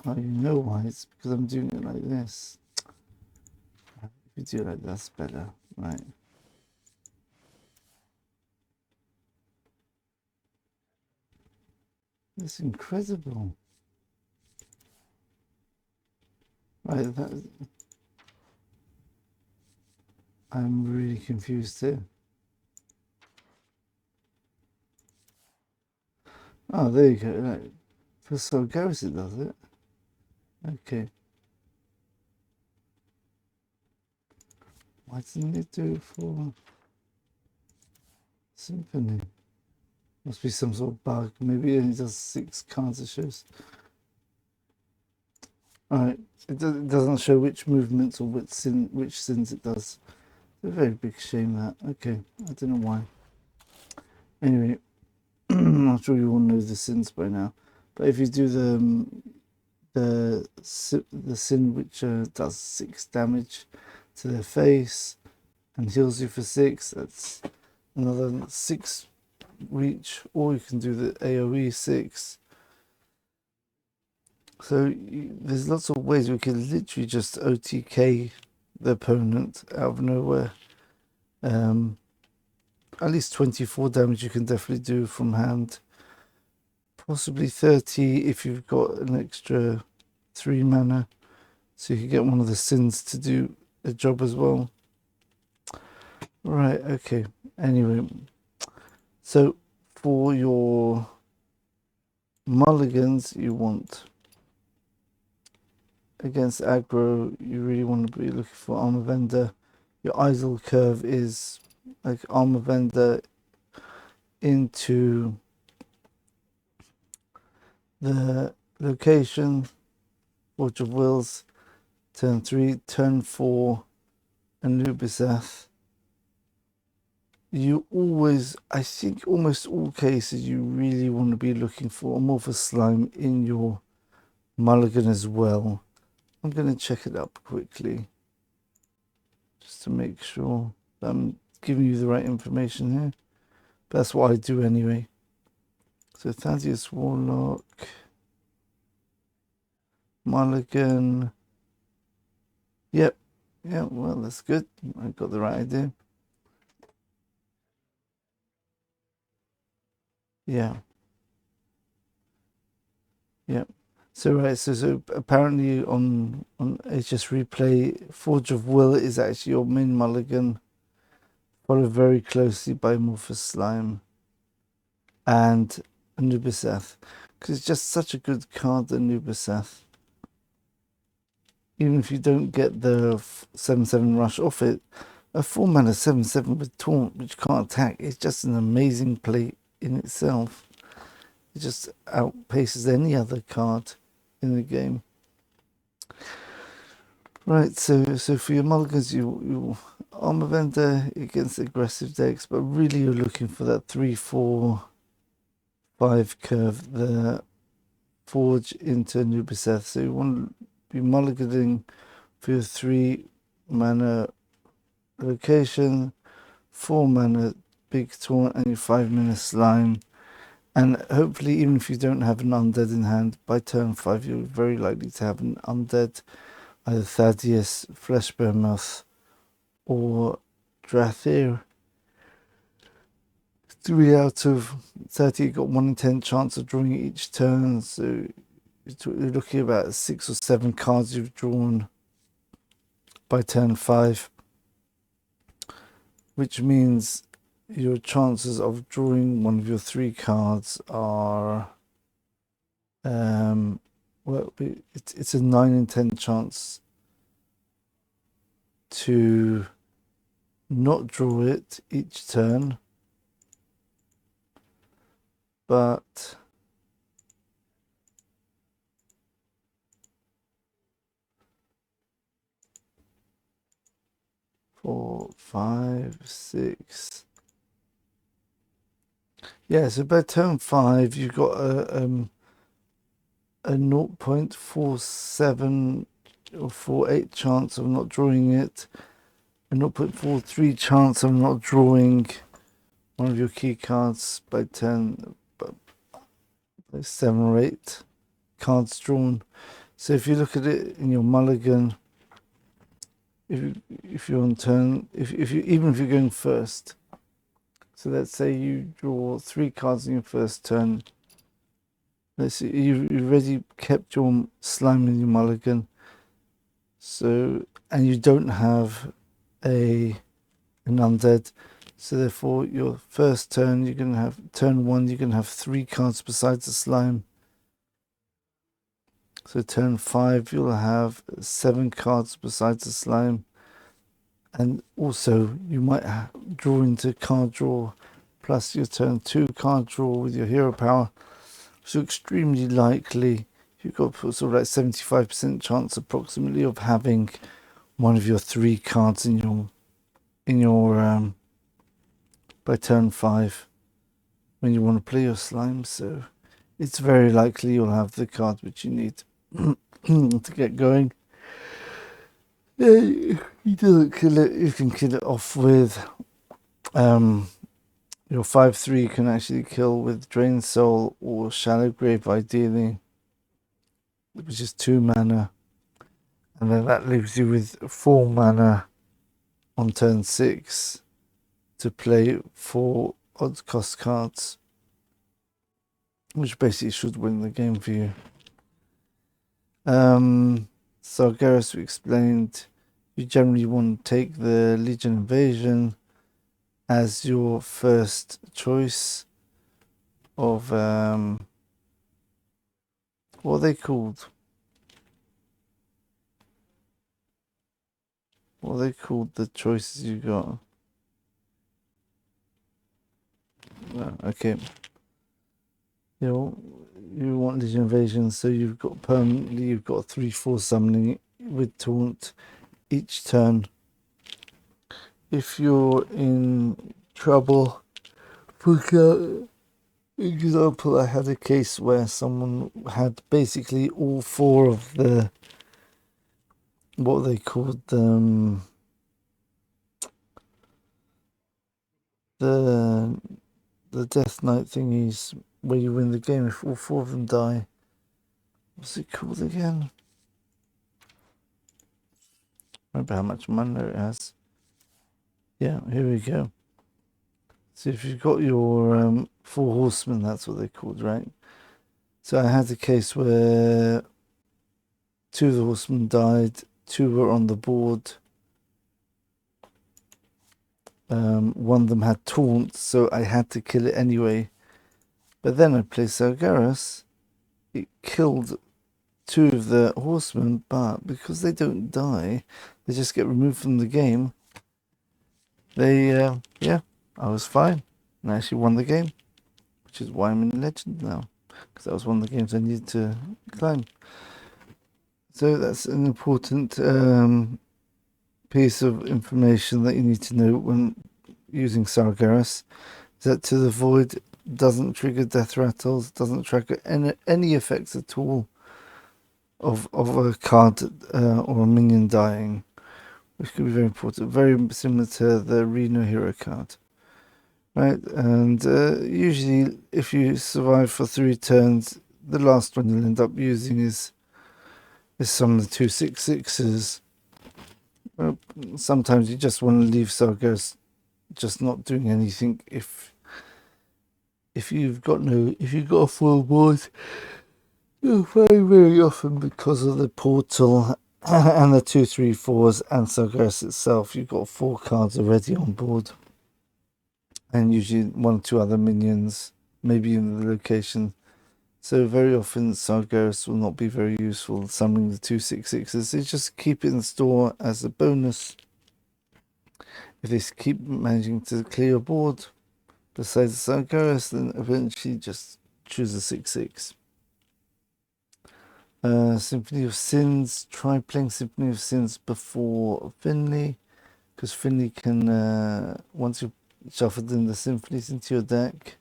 Oh, you know why? It's because I'm doing it like this. If you do it like that, that's better, right? That's incredible. Right, I'm really confused too. Oh, there you go. Right. For Sargeras it does it. Okay. Why didn't it do it for Symphony? Must be some sort of bug. Maybe it only does 6 cards it shows. Alright, it doesn't show which movements or which sins it does. It's a very big shame that. Okay, I don't know why. Anyway, I'm sure you all know the sins by now. But if you do the sin which does 6 damage to their face and heals you for 6, that's another 6 reach. Or you can do the AoE 6. So there's lots of ways we can literally just OTK the opponent out of nowhere. At least 24 damage you can definitely do from hand. Possibly 30 if you've got an extra 3 mana. So you can get one of the sins to do a job as well. Right, okay. Anyway, so for your mulligans, you want, against aggro, you really want to be looking for Armor Vendor. Your idle curve is like Armor Vendor into the location, Forge of Wills, turn 3, turn 4, Anubisath. You always, I think almost all cases, you really want to be looking for Amorphous Slime in your mulligan as well. I'm going to check it up quickly just to make sure that I'm giving you the right information here. But that's what I do anyway. So Thaddius Warlock, mulligan. Yep. Yeah, well, that's good. I got the right idea. Yeah. Yeah. So apparently on HS Replay, Forge of Will is actually your main mulligan, followed very closely by Amorphous Slime and Anubiseth, because it's just such a good card, the Anubiseth. Even if you don't get the 7/7 rush off it, a 4-mana 7/7 with Taunt, which can't attack, is just an amazing play in itself. It just outpaces any other card in the game. Right, so for your mulligans, you Armor Vendor against aggressive decks, but really you're looking for that 3/4/5 curve, the Forge into Anubiseth. So you want to be mulliganing for your 3-mana location, 4-mana big taunt, and your 5-mana slime. And hopefully, even if you don't have an undead in hand, by turn 5 you're very likely to have an undead, either Thaddius, Fleshbearmoth, or Drathir. 3 out of 30, you got 1 in 10 chance of drawing each turn, so you're looking at about 6 or 7 cards you've drawn by turn 5, which means your chances of drawing one of your 3 cards are well, it's a 9 in 10 chance to not draw it each turn, but 4, 5, 6. Yeah, so by turn 5 you've got a 0.47 or 48 chance of not drawing it, a 0.43 chance of not drawing one of your key cards by turn, by 7 or 8 cards drawn. So if you look at it in your mulligan, if you're on turn, if you even if you're going first, so let's say you draw 3 cards in your first turn. Let's see, you've already kept your slime in your mulligan, so, and you don't have an undead, so therefore your first turn you're gonna have turn 1 you're gonna have 3 cards besides the slime. So turn 5 you'll have 7 cards besides the slime, and also you might draw into card draw plus your turn 2 card draw with your hero power. So extremely likely you've got sort of like 75% chance approximately of having one of your 3 cards in your by turn 5 when you want to play your slime. So it's very likely you'll have the card which you need to get going. He doesn't kill it, you can kill it off with your 5/3 you can actually kill with Drain Soul or Shallow Grave ideally, which is 2 mana, and then that leaves you with 4 mana on turn 6 to play 4 odds cost cards, which basically should win the game for you. Sargeras, we explained, you generally want to take the Legion Invasion as your first choice of what are they called? What are they called, the choices you got? Okay. You want Legion Invasion, so you've got permanently, you've got 3/4 summoning with Taunt each turn. If you're in trouble, for example, I had a case where someone had basically all 4 of the, what they called them, the Death Knight thingies where you win the game if all 4 of them die. What's it called again? Remember how much mana it has. Yeah, here we go. So if you've got your 4 horsemen, that's what they're called, right? So I had a case where 2 of the horsemen died, 2 were on the board. One of them had taunt, so I had to kill it anyway. But then I played Sargeras. It killed 2 of the horsemen, but because they don't die, they just get removed from the game. I was fine. And I actually won the game, which is why I'm in Legend now, because that was one of the games I needed to climb. So that's an important piece of information that you need to know when using Sargeras, that to the void doesn't trigger death rattles, doesn't trigger any effects at all of a card or a minion dying, which could be very important, very similar to the Reno Hero card. Right, and usually if you survive for 3 turns, the last one you'll end up using is some of the 2/6/6s. Sometimes you just want to leave Sargeras just not doing anything if you've got a full board. Very often, because of the portal and the 2/3/4s and Sargeras itself, you've got 4 cards already on board, and usually 1 or 2 other minions, maybe in the location. So very often Sargeras will not be very useful summoning the 2/6/6s. They just keep it in store as a bonus if they keep managing to clear a board. Besides Sargeras, then eventually just choose a 6/6. Symphony of Sins. Try playing Symphony of Sins before Finley, because Finley can, once you've shuffled in the symphonies into your deck,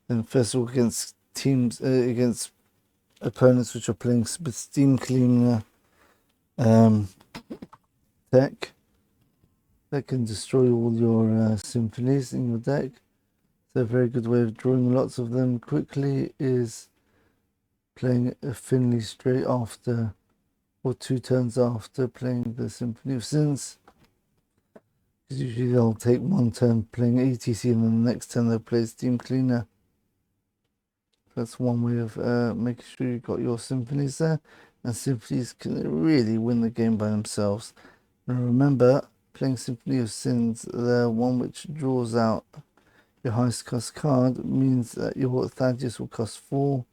then first of all against teams, against opponents which are playing with Steam Cleaner deck, that can destroy all your symphonies in your deck. So a very good way of drawing lots of them quickly is playing a Finley straight after, or 2 turns after playing the Symphony of Sins. Because usually they'll take 1 turn playing ETC and then the next turn they'll play Steam Cleaner. That's one way of making sure you've got your symphonies there. And symphonies can really win the game by themselves. And remember, playing Symphony of Sins, the one which draws out your highest cost card, means that your Thaddius will cost 4,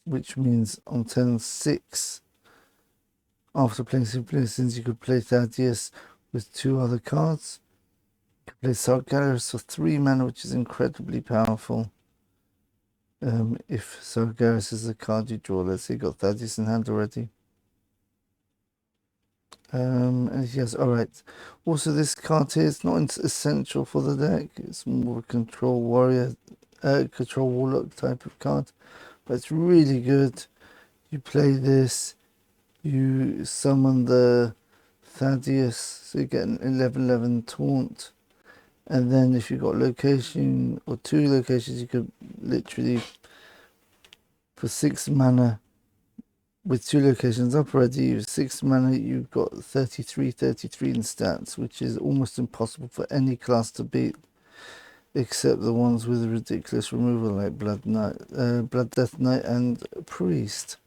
which means on turn 6, after playing Symphony of Sins, you could play Thaddius with 2 other cards. You could play Sargeras for 3 mana, which is incredibly powerful. If Sargeras is the card you draw, let's say you got Thaddius in hand already. And yes, alright. Also, this card here is not essential for the deck. It's more a control warrior, control warlock type of card, but it's really good. You play this, you summon the Thaddius, so you get an 11/11 taunt. And then if you've got location or 2 locations, you could literally, for 6 mana, with 2 locations up already, you have 6 mana, you've got 33 in stats, which is almost impossible for any class to beat, except the ones with a ridiculous removal like Blood Death Knight and Priest.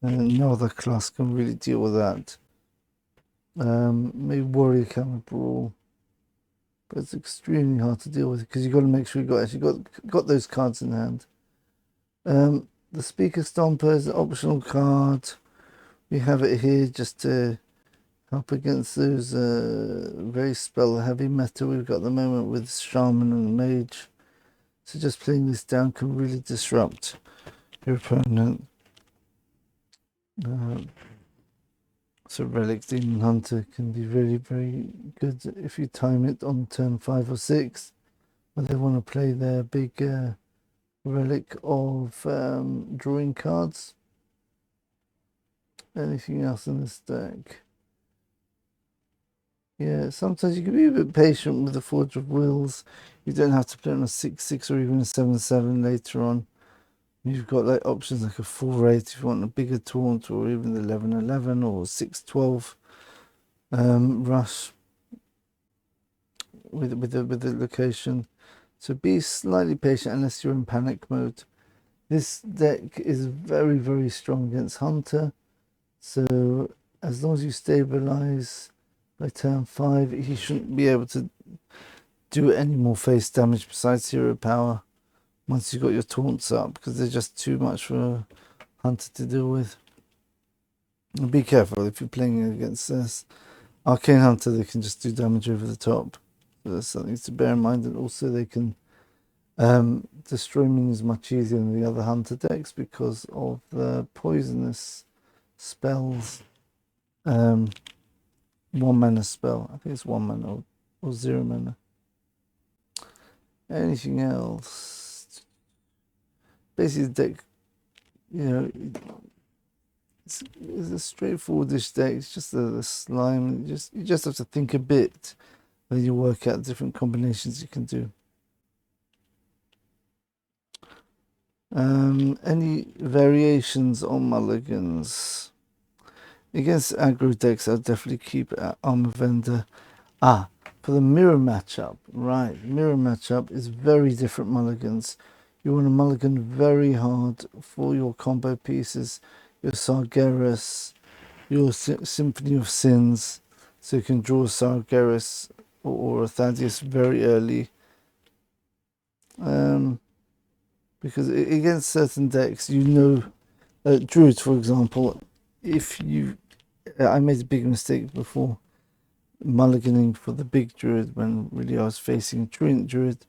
And no other class can really deal with that. Maybe Warrior Camel Brawl, but it's extremely hard to deal with because you've got to make sure you've actually got those cards in hand. The Speaker Stomper is an optional card. We have it here just to help against those very spell heavy meta we've got at the moment with Shaman and Mage. So just playing this down can really disrupt your opponent. So Relic Demon Hunter can be very, very good if you time it on turn 5 or 6, where they want to play their big relic of drawing cards. Anything else in this deck? Yeah, sometimes you can be a bit patient with the Forge of Wills. You don't have to play on a 6/6 or even a 7/7 later on. You've got like options like a 4/8 if you want a bigger taunt, or even the 11/11 or 6/12 rush. with the location. So be slightly patient unless you're in panic mode. This deck is very, very strong against Hunter. So as long as you stabilize by turn 5, he shouldn't be able to do any more face damage besides hero power once you've got your taunts up, because they're just too much for Hunter to deal with. And be careful if you're playing against this Arcane Hunter, they can just do damage over the top. So that's something to bear in mind. And also they can destroy minions much easier than the other Hunter decks because of the poisonous spells. 1 mana spell. I think it's 1 mana or 0 mana. Anything else? Basically the deck, you know, it's a straightforward-ish deck. It's just the slime. You just have to think a bit when you work out different combinations you can do. Any variations on Mulligans? Against aggro decks, I'll definitely keep Armor Vendor. For the mirror matchup, right? Mirror matchup is very different Mulligans. You want to mulligan very hard for your combo pieces, your Sargeras, your Symphony of Sins, so you can draw Sargeras or a Thaddius very early. Because against certain decks, you know, Druids, for example, I made a big mistake before mulliganing for the big Druid when really I was facing a Treant Druid.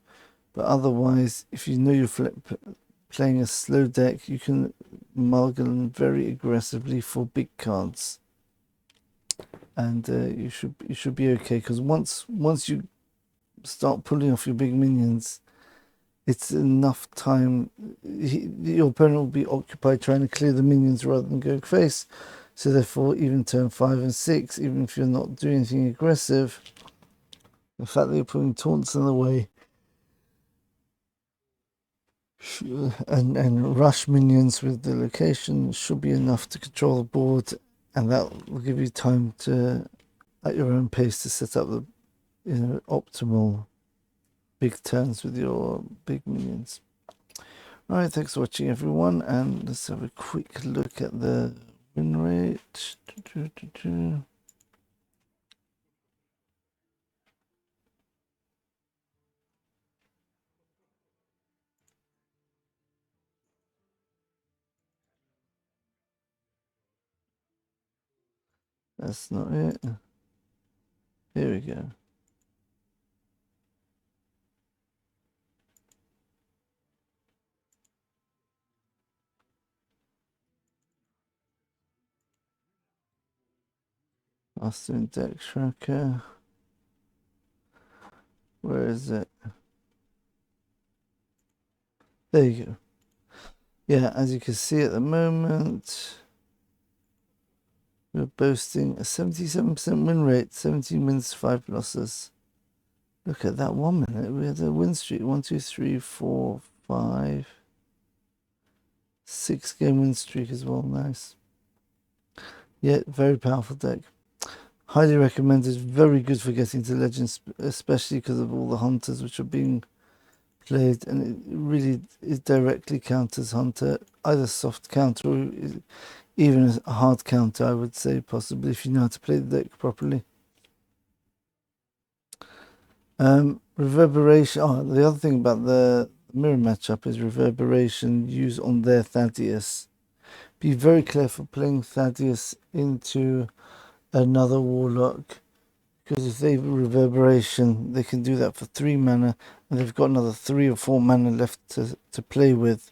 But otherwise, if you know you're playing a slow deck, you can mulligan very aggressively for big cards, and you should be okay. Because once you start pulling off your big minions, it's enough time. Your opponent will be occupied trying to clear the minions rather than going face. So therefore, even turn 5 and 6, even if you're not doing anything aggressive, the fact that you're putting taunts in the way and rush minions with the location should be enough to control the board, and that will give you time to, at your own pace, to set up the optimal big turns with your big minions. Alright, thanks for watching everyone, and let's have a quick look at the win rate. That's not it. Here we go. Austin deck tracker. Where is it? There you go. Yeah, as you can see at the moment, we're boasting a 77% win rate, 17 wins, 5 losses. Look at that 1 minute. We had a win streak. 1, 2, 3, 4, 5, 6 game win streak as well. Nice. Yeah, very powerful deck. Highly recommended. Very good for getting to Legends, especially because of all the Hunters which are being played, and it directly counters Hunter, either soft counter or even a hard counter, I would say, possibly, if you know how to play the deck properly. Reverberation. The other thing about the mirror matchup is Reverberation used on their Thaddius. Be very careful playing Thaddius into another Warlock, because if they have Reverberation, they can do that for 3 mana, and they've got another 3 or 4 mana left to play with,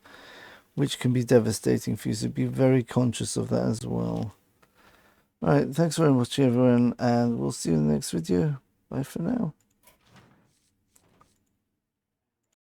which can be devastating for you, so be very conscious of that as well. Alright, thanks very much everyone, and we'll see you in the next video. Bye for now.